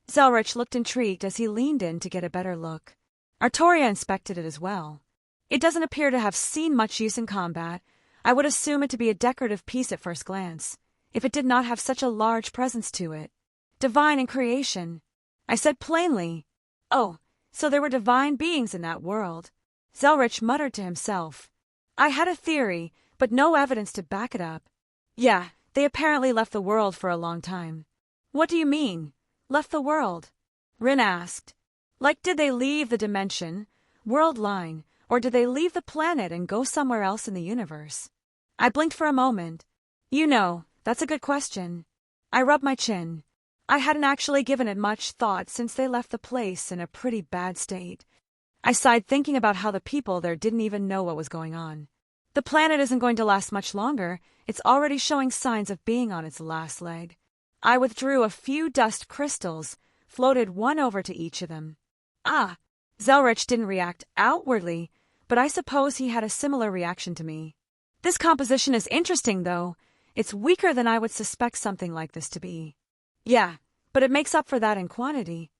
Zelretch looked intrigued as he leaned in to get a better look. Artoria inspected it as well. It doesn't appear to have seen much use in combat. I would assume it to be a decorative piece at first glance, if it did not have such a large presence to it. Divine in creation. I said plainly. Oh, so there were divine beings in that world. Zelretch muttered to himself. I had a theory, but no evidence to back it up. Yeah, they apparently left the world for a long time. What do you mean, left the world? Rin asked. Like, did they leave the dimension, world line, or did they leave the planet and go somewhere else in the universe? I blinked for a moment. You know, that's a good question. I rubbed my chin. I hadn't actually given it much thought since they left the place in a pretty bad state. I sighed thinking about how the people there didn't even know what was going on. The planet isn't going to last much longer. It's already showing signs of being on its last leg. I withdrew a few dust crystals, floated one over to each of them. Ah! Zelretch didn't react outwardly, but I suppose he had a similar reaction to me. This composition is interesting, though. It's weaker than I would suspect something like this to be. Yeah, but it makes up for that in quantity.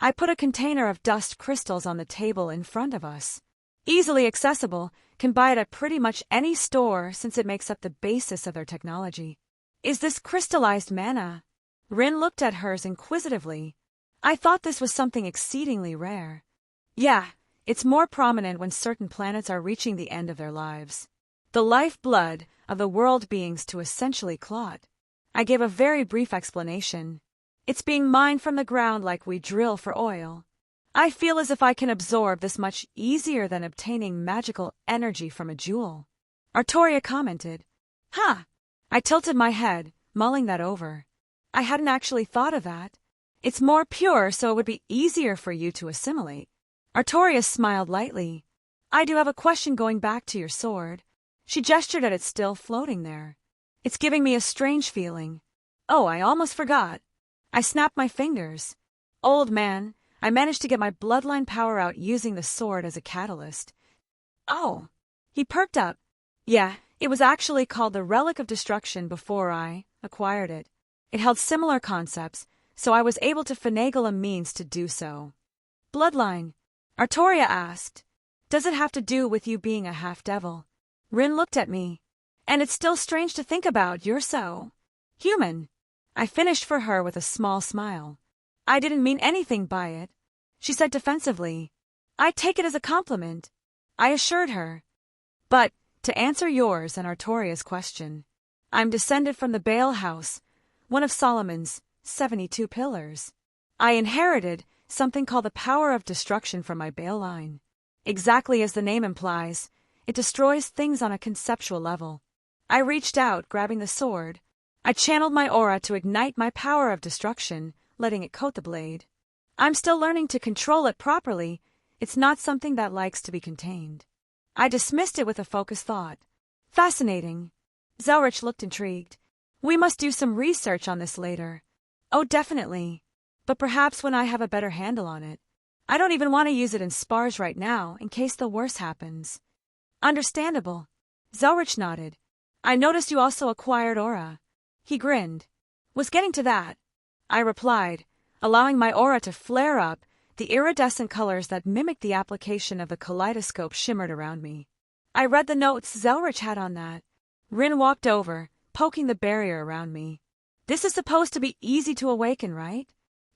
I put a container of dust crystals on the table in front of us. Easily accessible, can buy it at pretty much any store since it makes up the basis of their technology. Is this crystallized mana? Rin looked at hers inquisitively. I thought this was something exceedingly rare. Yeah, it's more prominent when certain planets are reaching the end of their lives. The lifeblood of the world beings to essentially clot. I gave a very brief explanation. It's being mined from the ground like we drill for oil. I feel as if I can absorb this much easier than obtaining magical energy from a jewel. Artoria commented. Huh. I tilted my head, mulling that over. I hadn't actually thought of that. It's more pure, so it would be easier for you to assimilate. Artoria smiled lightly. I do have a question going back to your sword. She gestured at it still floating there. It's giving me a strange feeling. Oh, I almost forgot. I snapped my fingers. Old man, I managed to get my bloodline power out using the sword as a catalyst. Oh. He perked up. Yeah, it was actually called the Relic of Destruction before I acquired it. It held similar concepts, so I was able to finagle a means to do so. Bloodline? Artoria asked. Does it have to do with you being a half-devil? Rin looked at me. And it's still strange to think about, you're so human. I finished for her with a small smile. I didn't mean anything by it, she said defensively. I take it as a compliment, I assured her. But, to answer yours and Artoria's question, I'm descended from the Baal house, one of Solomon's 72 pillars. I inherited something called the power of destruction from my Baal line. Exactly as the name implies, it destroys things on a conceptual level. I reached out, grabbing the sword. I channeled my aura to ignite my power of destruction, letting it coat the blade. I'm still learning to control it properly. It's not something that likes to be contained. I dismissed it with a focused thought. Fascinating. Zelretch looked intrigued. We must do some research on this later. Oh, definitely. But perhaps when I have a better handle on it. I don't even want to use it in spars right now, in case the worst happens. Understandable. Zelretch nodded. I noticed you also acquired aura. He grinned. Was getting to that. I replied, allowing my aura to flare up. The iridescent colors that mimicked the application of the kaleidoscope shimmered around me. I read the notes Zelretch had on that. Rin walked over, poking the barrier around me. This is supposed to be easy to awaken, right?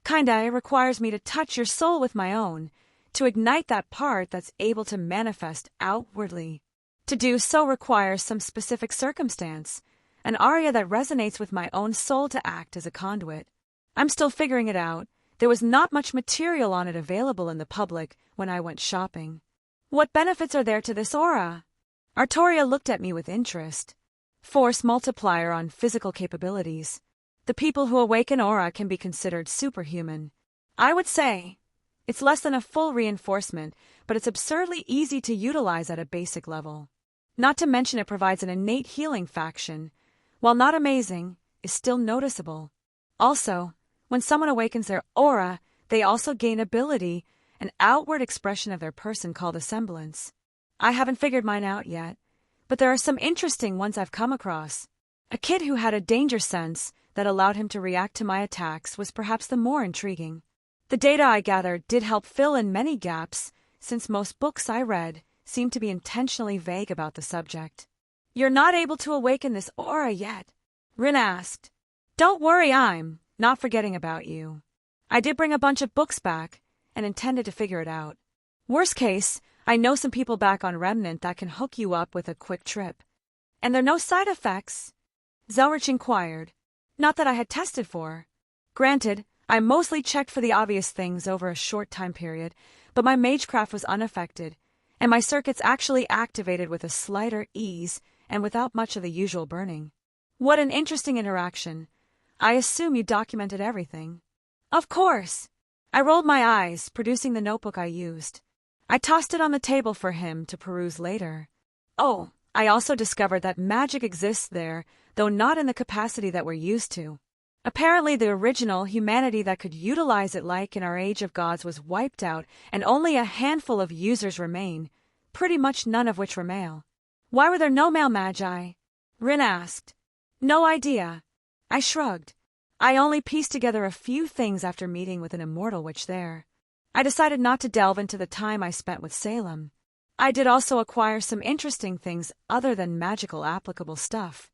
Kinda, it requires me to touch your soul with my own, to ignite that part that's able to manifest outwardly. To do so requires some specific circumstance, an aria that resonates with my own soul to act as a conduit. I'm still figuring it out. There was not much material on it available in the public when I went shopping. What benefits are there to this aura? Artoria looked at me with interest. Force multiplier on physical capabilities. The people who awaken aura can be considered superhuman. I would say it's less than a full reinforcement, but it's absurdly easy to utilize at a basic level. Not to mention it provides an innate healing faction. While not amazing, is still noticeable. Also, when someone awakens their aura, they also gain ability, an outward expression of their person called a semblance. I haven't figured mine out yet, but there are some interesting ones I've come across. A kid who had a danger sense that allowed him to react to my attacks was perhaps the more intriguing. The data I gathered did help fill in many gaps, since most books I read seemed to be intentionally vague about the subject. You're not able to awaken this aura yet? Rin asked. Don't worry, I'm not forgetting about you. I did bring a bunch of books back, and intended to figure it out. Worst case, I know some people back on Remnant that can hook you up with a quick trip. And there are no side effects? Zelretch inquired. Not that I had tested for. Granted, I mostly checked for the obvious things over a short time period, but my magecraft was unaffected, and my circuits actually activated with a slighter ease and without much of the usual burning. What an interesting interaction. I assume you documented everything. Of course. I rolled my eyes, producing the notebook I used. I tossed it on the table for him to peruse later. Oh, I also discovered that magic exists there, though not in the capacity that we're used to. Apparently the original humanity that could utilize it like in our Age of Gods was wiped out, and only a handful of users remain, pretty much none of which were male. Why were there no male magi? Rin asked. No idea. I shrugged. I only pieced together a few things after meeting with an immortal witch there. I decided not to delve into the time I spent with Salem. I did also acquire some interesting things other than magical applicable stuff.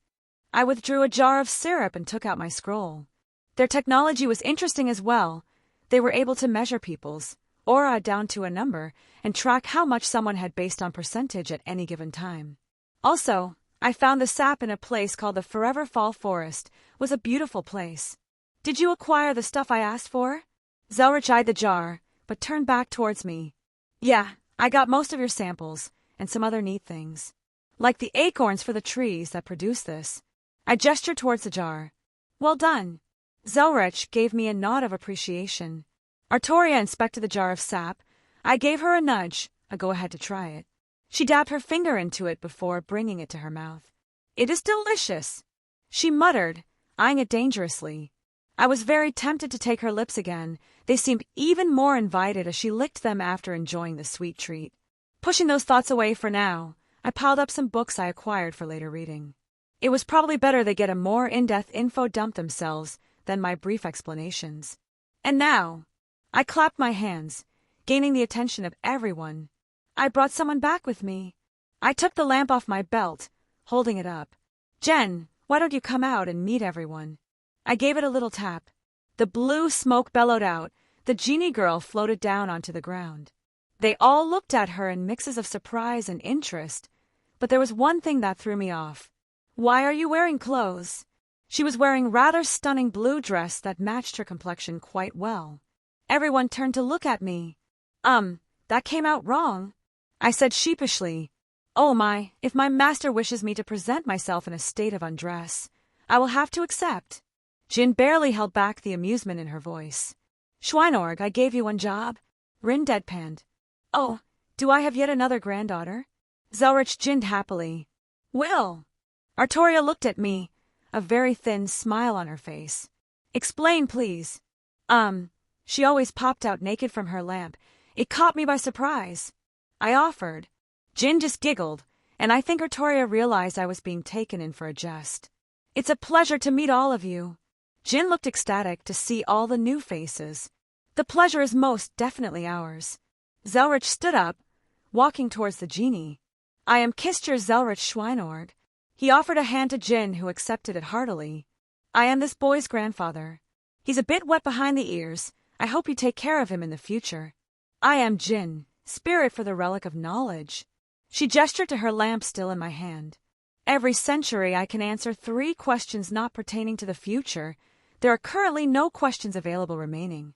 I withdrew a jar of syrup and took out my scroll. Their technology was interesting as well. They were able to measure people's aura down to a number and track how much someone had based on percentage at any given time. Also, I found the sap in a place called the Forever Fall Forest. Was a beautiful place. Did you acquire the stuff I asked for? Zelretch eyed the jar, but turned back towards me. Yeah, I got most of your samples, and some other neat things. Like the acorns for the trees that produce this. I gestured towards the jar. Well done. Zelretch gave me a nod of appreciation. Artoria inspected the jar of sap. I gave her a nudge, a go-ahead to try it. She dabbed her finger into it before bringing it to her mouth. It is delicious, she muttered, eyeing it dangerously. I was very tempted to take her lips again. They seemed even more invited as she licked them after enjoying the sweet treat. Pushing those thoughts away for now, I piled up some books I acquired for later reading. It was probably better they get a more in-depth info dump themselves than my brief explanations. And now, I clapped my hands, gaining the attention of everyone. I brought someone back with me. I took the lamp off my belt, holding it up. Jen, why don't you come out and meet everyone? I gave it a little tap. The blue smoke bellowed out. The genie girl floated down onto the ground. They all looked at her in mixes of surprise and interest, but there was one thing that threw me off. Why are you wearing clothes? She was wearing a rather stunning blue dress that matched her complexion quite well. Everyone turned to look at me. That came out wrong, I said sheepishly. Oh my, if my master wishes me to present myself in a state of undress, I will have to accept. Jin barely held back the amusement in her voice. Schweinorg, I gave you one job. Rin deadpanned. Oh, do I have yet another granddaughter? Zelretch ginned happily. Will. Artoria looked at me, a very thin smile on her face. Explain, please. She always popped out naked from her lamp. It caught me by surprise. I offered. Jin just giggled, and I think Artoria realized I was being taken in for a jest. It's a pleasure to meet all of you. Jin looked ecstatic to see all the new faces. The pleasure is most definitely ours. Zelretch stood up, walking towards the genie. I am Kister Zelretch Schweinorg. He offered a hand to Jin, who accepted it heartily. I am this boy's grandfather. He's a bit wet behind the ears. I hope you take care of him in the future. I am Jin, spirit for the relic of knowledge. She gestured to her lamp still in my hand. Every century I can answer 3 questions not pertaining to the future. There are currently no questions available remaining.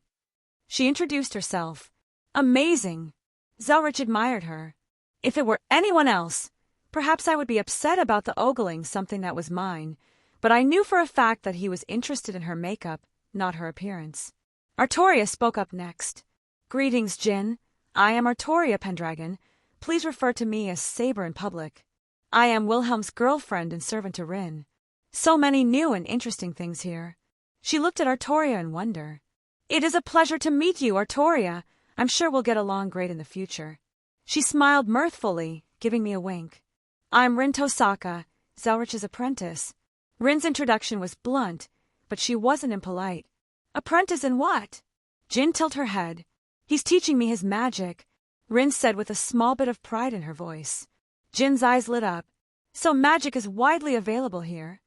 She introduced herself. Amazing. Zelretch admired her. If it were anyone else, perhaps I would be upset about the ogling something that was mine, but I knew for a fact that he was interested in her makeup, not her appearance. Artoria spoke up next. Greetings, Jin. I am Artoria Pendragon. Please refer to me as Saber in public. I am Wilhelm's girlfriend and servant to Rin. So many new and interesting things here. She looked at Artoria in wonder. It is a pleasure to meet you, Artoria. I'm sure we'll get along great in the future. She smiled mirthfully, giving me a wink. I'm Rin Tosaka, Zelretch's apprentice. Rin's introduction was blunt, but she wasn't impolite. Apprentice in what? Jin tilted her head. He's teaching me his magic, Rin said with a small bit of pride in her voice. Jin's eyes lit up. So magic is widely available here.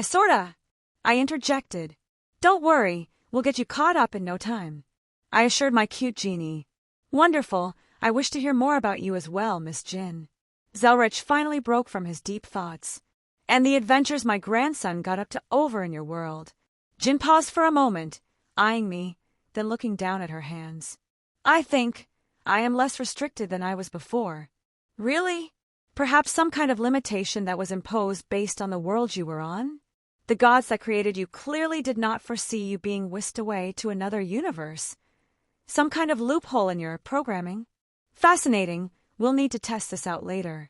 Sorta, I interjected. Don't worry, we'll get you caught up in no time, I assured my cute genie. Wonderful, I wish to hear more about you as well, Miss Jin. Zelretch finally broke from his deep thoughts. And the adventures my grandson got up to over in your world. Jin paused for a moment, eyeing me, then looking down at her hands. I think I am less restricted than I was before. Really? Perhaps some kind of limitation that was imposed based on the world you were on? The gods that created you clearly did not foresee you being whisked away to another universe. Some kind of loophole in your programming? Fascinating. We'll need to test this out later.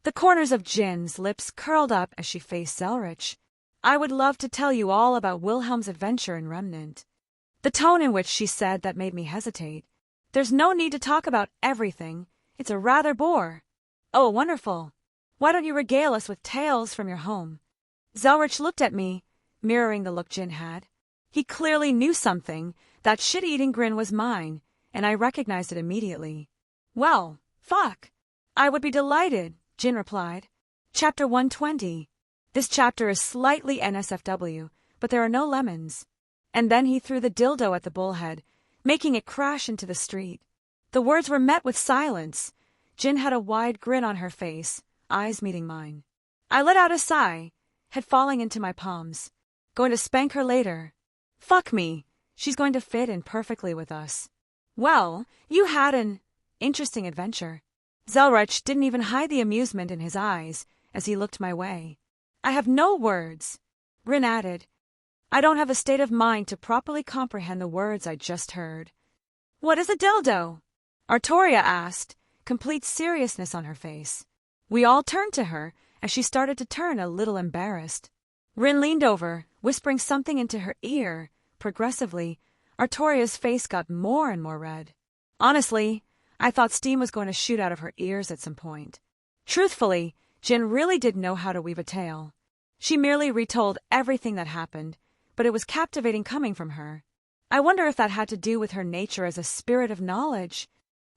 The corners of Jin's lips curled up as she faced Zelretch. I would love to tell you all about Wilhelm's adventure in Remnant. The tone in which she said that made me hesitate. There's no need to talk about everything. It's a rather bore. Oh, wonderful. Why don't you regale us with tales from your home? Zelretch looked at me, mirroring the look Jin had. He clearly knew something. That shit-eating grin was mine, and I recognized it immediately. Well, fuck. I would be delighted, Jin replied. Chapter 120. This chapter is slightly NSFW, but there are no lemons. And then he threw the dildo at the bullhead, making it crash into the street. The words were met with silence. Jin had a wide grin on her face, eyes meeting mine. I let out a sigh, head falling into my palms. Going to spank her later. Fuck me, she's going to fit in perfectly with us. Well, you had an interesting adventure. Zelretch didn't even hide the amusement in his eyes as he looked my way. I have no words. Rin added. I don't have a state of mind to properly comprehend the words I just heard. What is a dildo? Artoria asked, complete seriousness on her face. We all turned to her as she started to turn a little embarrassed. Rin leaned over, whispering something into her ear. Progressively, Artoria's face got more and more red. Honestly, I thought steam was going to shoot out of her ears at some point. Truthfully, Jin really did know how to weave a tale. She merely retold everything that happened, but it was captivating coming from her. I wonder if that had to do with her nature as a spirit of knowledge.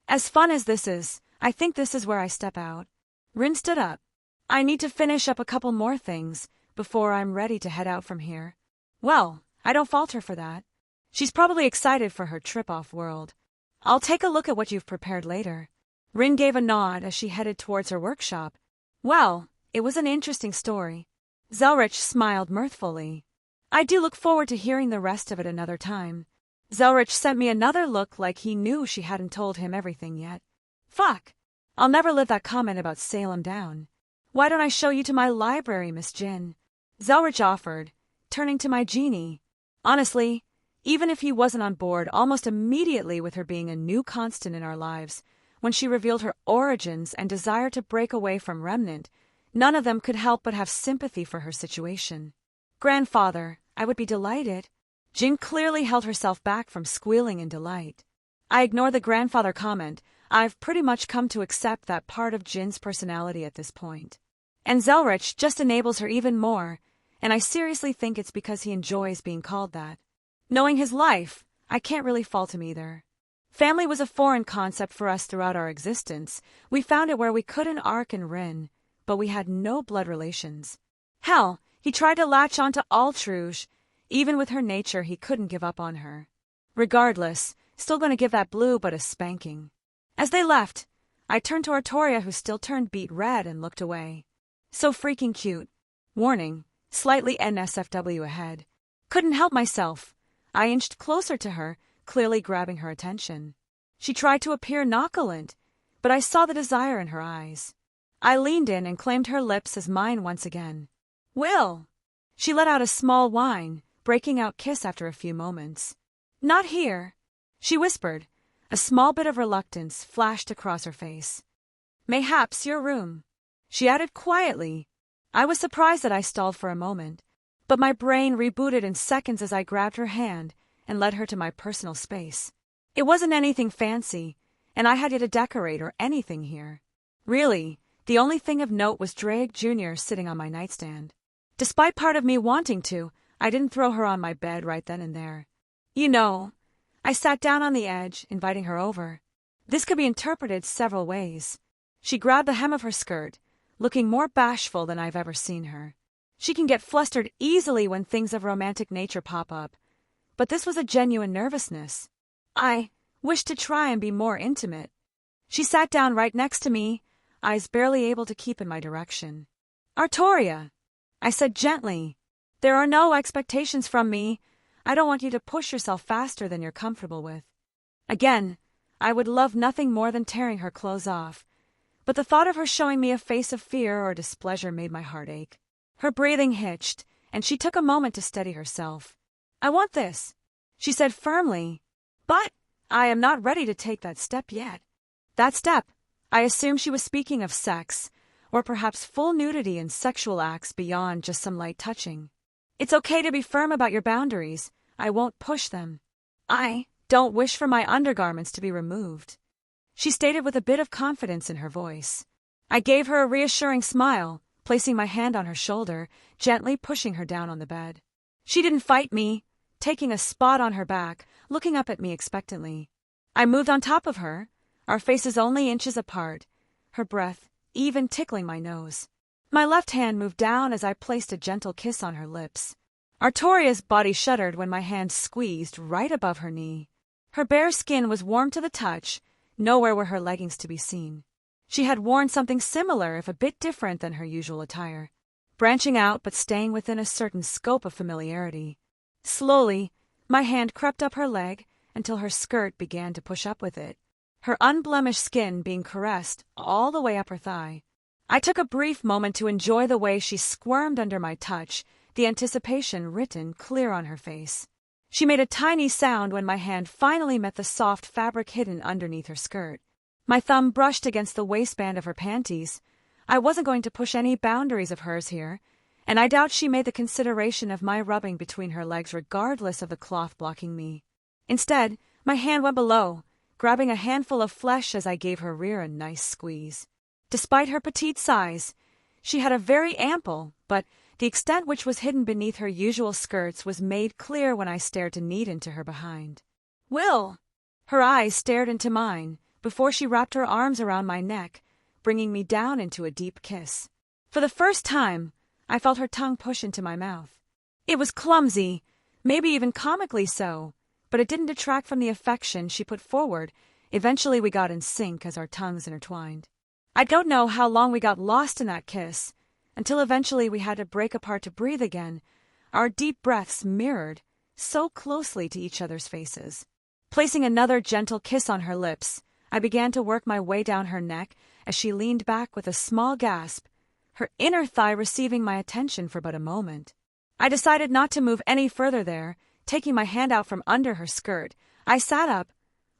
As fun as this is, I think this is where I step out. Rin stood up. I need to finish up a couple more things before I'm ready to head out from here. Well, I don't fault her for that. She's probably excited for her trip off-world. I'll take a look at what you've prepared later. Rin gave a nod as she headed towards her workshop. Well, it was an interesting story. Zelretch smiled mirthfully. I do look forward to hearing the rest of it another time. Zelretch sent me another look like he knew she hadn't told him everything yet. Fuck. I'll never live that comment about Salem down. Why don't I show you to my library, Miss Jin? Zelretch offered, turning to my genie. Honestly, even if he wasn't on board almost immediately with her being a new constant in our lives, when she revealed her origins and desire to break away from Remnant, none of them could help but have sympathy for her situation. Grandfather, I would be delighted. Jin clearly held herself back from squealing in delight. I ignore the grandfather comment. I've pretty much come to accept that part of Jin's personality at this point. And Zelretch just enables her even more, and I seriously think it's because he enjoys being called that. Knowing his life, I can't really fault him either. Family was a foreign concept for us throughout our existence. We found it where we couldn't Ark and Rin, but we had no blood relations. Hell, he tried to latch onto Altruge. Even with her nature, he couldn't give up on her. Regardless, still going to give that blue but a spanking. As they left, I turned to Artoria, who still turned beet red and looked away. So freaking cute. Warning, slightly NSFW ahead. Couldn't help myself. I inched closer to her, clearly grabbing her attention. She tried to appear nonchalant, but I saw the desire in her eyes. I leaned in and claimed her lips as mine once again. Will! She let out a small whine, breaking out kiss after a few moments. Not here, she whispered. A small bit of reluctance flashed across her face. Mayhaps your room, she added quietly. I was surprised that I stalled for a moment, but my brain rebooted in seconds as I grabbed her hand and led her to my personal space. It wasn't anything fancy, and I had yet to decorate or anything here. Really, the only thing of note was Drake Jr. sitting on my nightstand. Despite part of me wanting to, I didn't throw her on my bed right then and there. You know, I sat down on the edge, inviting her over. This could be interpreted several ways. She grabbed the hem of her skirt, looking more bashful than I've ever seen her. She can get flustered easily when things of romantic nature pop up, but this was a genuine nervousness. I wished to try and be more intimate. She sat down right next to me, eyes barely able to keep in my direction. Artoria, I said gently, there are no expectations from me. I don't want you to push yourself faster than you're comfortable with. Again, I would love nothing more than tearing her clothes off, but the thought of her showing me a face of fear or displeasure made my heart ache. Her breathing hitched, and she took a moment to steady herself. I want this, she said firmly, but I am not ready to take that step yet. That step, I assume she was speaking of sex, or perhaps full nudity and sexual acts beyond just some light touching. It's okay to be firm about your boundaries. I won't push them. I don't wish for my undergarments to be removed, she stated with a bit of confidence in her voice. I gave her a reassuring smile, placing my hand on her shoulder, gently pushing her down on the bed. She didn't fight me, taking a spot on her back, looking up at me expectantly. I moved on top of her, our faces only inches apart, her breath even tickling my nose. My left hand moved down as I placed a gentle kiss on her lips. Artoria's body shuddered when my hand squeezed right above her knee. Her bare skin was warm to the touch, nowhere were her leggings to be seen. She had worn something similar, if a bit different than her usual attire, branching out but staying within a certain scope of familiarity. Slowly, my hand crept up her leg until her skirt began to push up with it, her unblemished skin being caressed all the way up her thigh. I took a brief moment to enjoy the way she squirmed under my touch, the anticipation written clear on her face. She made a tiny sound when my hand finally met the soft fabric hidden underneath her skirt. My thumb brushed against the waistband of her panties. I wasn't going to push any boundaries of hers here, and I doubt she made the consideration of my rubbing between her legs regardless of the cloth blocking me. Instead, my hand went below, grabbing a handful of flesh as I gave her rear a nice squeeze. Despite her petite size, she had a very ample, but the extent which was hidden beneath her usual skirts was made clear when I stared to knead into her behind. "Will!" Her eyes stared into mine before she wrapped her arms around my neck, bringing me down into a deep kiss. For the first time, I felt her tongue push into my mouth. It was clumsy, maybe even comically so, but it didn't detract from the affection she put forward. Eventually we got in sync as our tongues intertwined. I don't know how long we got lost in that kiss, until eventually we had to break apart to breathe again, our deep breaths mirrored so closely to each other's faces. Placing another gentle kiss on her lips, I began to work my way down her neck as she leaned back with a small gasp, her inner thigh receiving my attention for but a moment. I decided not to move any further there. Taking my hand out from under her skirt, I sat up,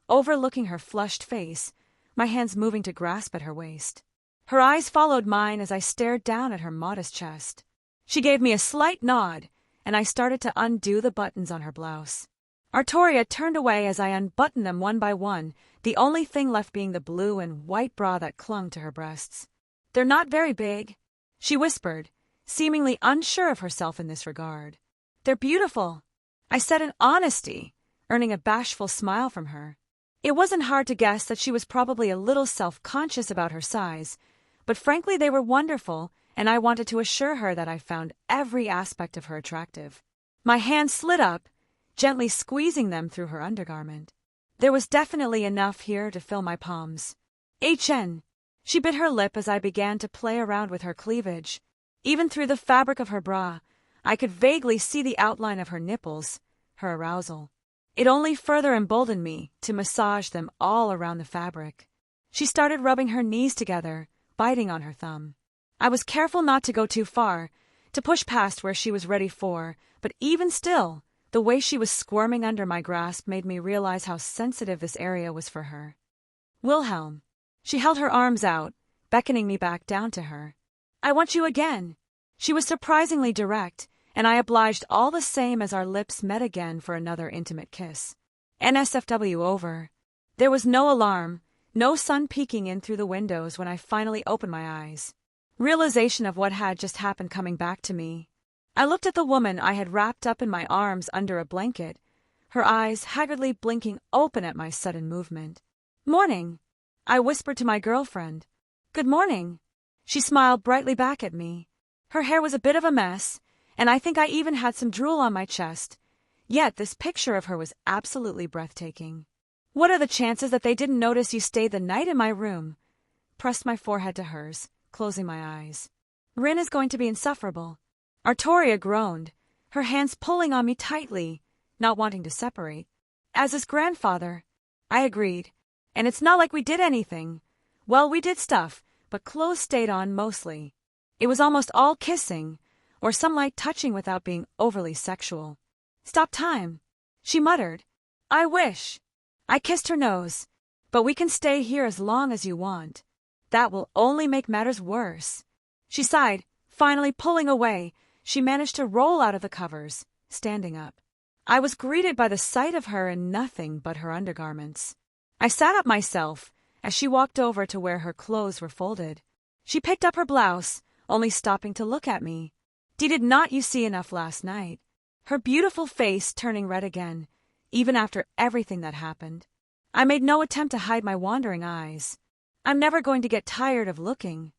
overlooking her flushed face, my hands moving to grasp at her waist. Her eyes followed mine as I stared down at her modest chest. She gave me a slight nod, and I started to undo the buttons on her blouse. Artoria turned away as I unbuttoned them one by one, the only thing left being the blue and white bra that clung to her breasts. "They're not very big," she whispered, seemingly unsure of herself in this regard. "They're beautiful," I said in honesty, earning a bashful smile from her. It wasn't hard to guess that she was probably a little self-conscious about her size, but frankly they were wonderful, and I wanted to assure her that I found every aspect of her attractive. My hand slid up, gently squeezing them through her undergarment. There was definitely enough here to fill my palms. "HN." She bit her lip as I began to play around with her cleavage. Even through the fabric of her bra, I could vaguely see the outline of her nipples, her arousal. It only further emboldened me to massage them all around the fabric. She started rubbing her knees together, biting on her thumb. I was careful not to go too far, to push past where she was ready for, but even still, the way she was squirming under my grasp made me realize how sensitive this area was for her. "Wilhelm." She held her arms out, beckoning me back down to her. "I want you again." She was surprisingly direct, and I obliged all the same as our lips met again for another intimate kiss. NSFW over. There was no alarm, no sun peeking in through the windows when I finally opened my eyes. Realization of what had just happened coming back to me. I looked at the woman I had wrapped up in my arms under a blanket, her eyes haggardly blinking open at my sudden movement. "Morning," I whispered to my girlfriend. "Good morning." She smiled brightly back at me. Her hair was a bit of a mess, and I think I even had some drool on my chest. Yet this picture of her was absolutely breathtaking. "What are the chances that they didn't notice you stayed the night in my room?" Pressed my forehead to hers, closing my eyes. "Rin is going to be insufferable." Artoria groaned, her hands pulling on me tightly, not wanting to separate. "As his grandfather," I agreed. "And it's not like we did anything. Well, we did stuff, but clothes stayed on mostly. It was almost all kissing, or some light touching without being overly sexual." "Stop time," she muttered. "I wish." I kissed her nose. "But we can stay here as long as you want. That will only make matters worse." She sighed, finally pulling away. She managed to roll out of the covers, standing up. I was greeted by the sight of her in nothing but her undergarments. I sat up myself as she walked over to where her clothes were folded. She picked up her blouse, only stopping to look at me. "Did not you see enough last night?" Her beautiful face turning red again, even after everything that happened. I made no attempt to hide my wandering eyes. I'm never going to get tired of looking.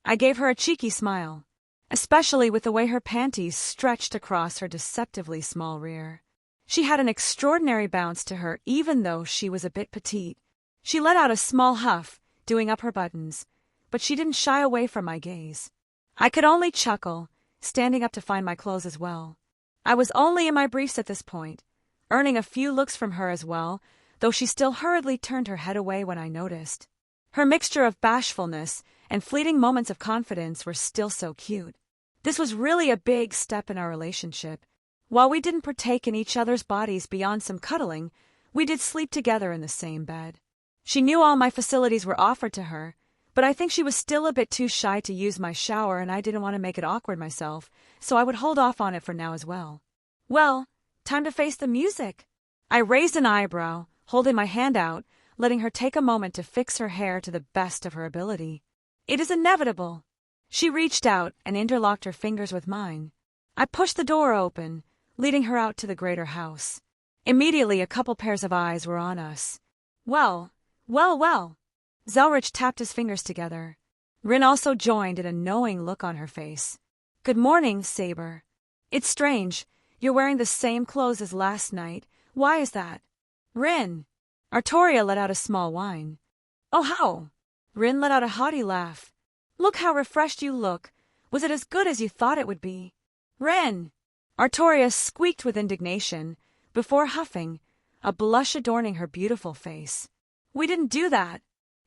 I gave her a cheeky smile, especially with the way her panties stretched across her deceptively small rear. She had an extraordinary bounce to her even though she was a bit petite. She let out a small huff, doing up her buttons, but she didn't shy away from my gaze. I could only chuckle, standing up to find my clothes as well. I was only in my briefs at this point, earning a few looks from her as well, though she still hurriedly turned her head away when I noticed. Her mixture of bashfulness and fleeting moments of confidence were still so cute. This was really a big step in our relationship. While we didn't partake in each other's bodies beyond some cuddling, we did sleep together in the same bed. She knew all my facilities were offered to her, but I think she was still a bit too shy to use my shower and I didn't want to make it awkward myself, so I would hold off on it for now as well. Well, time to face the music. I raised an eyebrow, holding my hand out, letting her take a moment to fix her hair to the best of her ability. It is inevitable. She reached out and interlocked her fingers with mine. I pushed the door open, leading her out to the greater house. Immediately a couple pairs of eyes were on us. Well. Zelretch tapped his fingers together. Rin also joined in a knowing look on her face. Good morning, Saber. It's strange. You're wearing the same clothes as last night. Why is that? Rin. Artoria let out a small whine. Oh, how? Rin let out a haughty laugh. Look how refreshed you look. Was it as good as you thought it would be? Rin. Artoria squeaked with indignation, before huffing, a blush adorning her beautiful face. We didn't do that.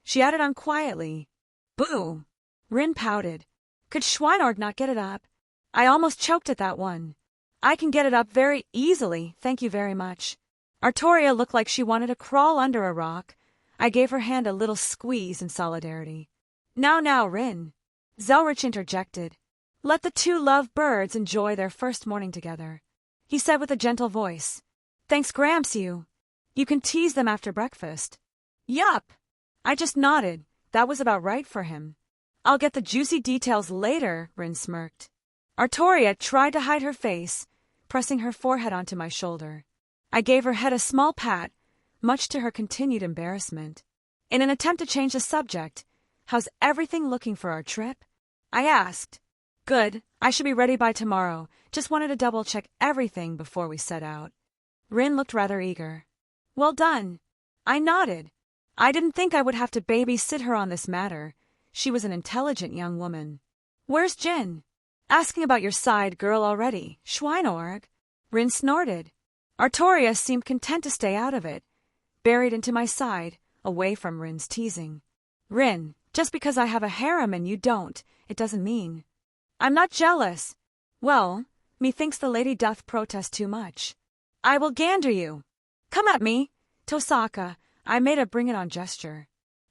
She added on quietly. Boo! Rin pouted. Could Schweinord not get it up? I almost choked at that one. I can get it up very easily, thank you very much. Artoria looked like she wanted to crawl under a rock. I gave her hand a little squeeze in solidarity. Now, Rin. Zelretch interjected. Let the two love birds enjoy their first morning together. He said with a gentle voice. Thanks, Gramps, you. You can tease them after breakfast. Yup. I just nodded. That was about right for him. I'll get the juicy details later, Rin smirked. Artoria tried to hide her face, pressing her forehead onto my shoulder. I gave her head a small pat, much to her continued embarrassment. In an attempt to change the subject, how's everything looking for our trip? I asked. Good, I should be ready by tomorrow. Just wanted to double-check everything before we set out. Rin looked rather eager. Well done. I nodded. I didn't think I would have to babysit her on this matter. She was an intelligent young woman. Where's Jin? Asking about your side girl already, Schweinorg. Rin snorted. Artoria seemed content to stay out of it, buried into my side, away from Rin's teasing. Rin, just because I have a harem and you don't, it doesn't mean. I'm not jealous. Well, methinks the lady doth protest too much. I will gander you. Come at me, Tosaka. I made a bring-it-on gesture.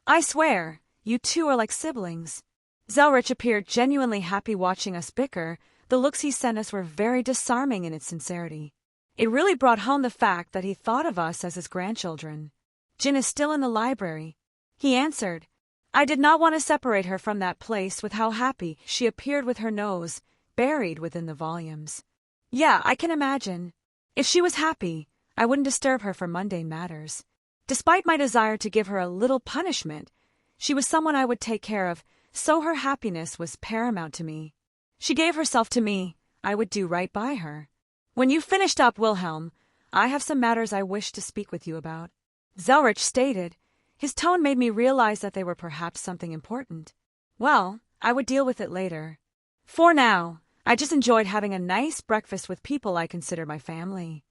I swear, you two are like siblings. Zelretch appeared genuinely happy watching us bicker. The looks he sent us were very disarming in its sincerity. It really brought home the fact that he thought of us as his grandchildren. Jin is still in the library. He answered. I did not want to separate her from that place with how happy she appeared with her nose buried within the volumes. Yeah, I can imagine. If she was happy, I wouldn't disturb her for mundane matters. Despite my desire to give her a little punishment, she was someone I would take care of, so her happiness was paramount to me. She gave herself to me. I would do right by her. When you finished up, Wilhelm, I have some matters I wish to speak with you about. Zelretch stated. His tone made me realize that they were perhaps something important. Well, I would deal with it later. For now, I just enjoyed having a nice breakfast with people I consider my family.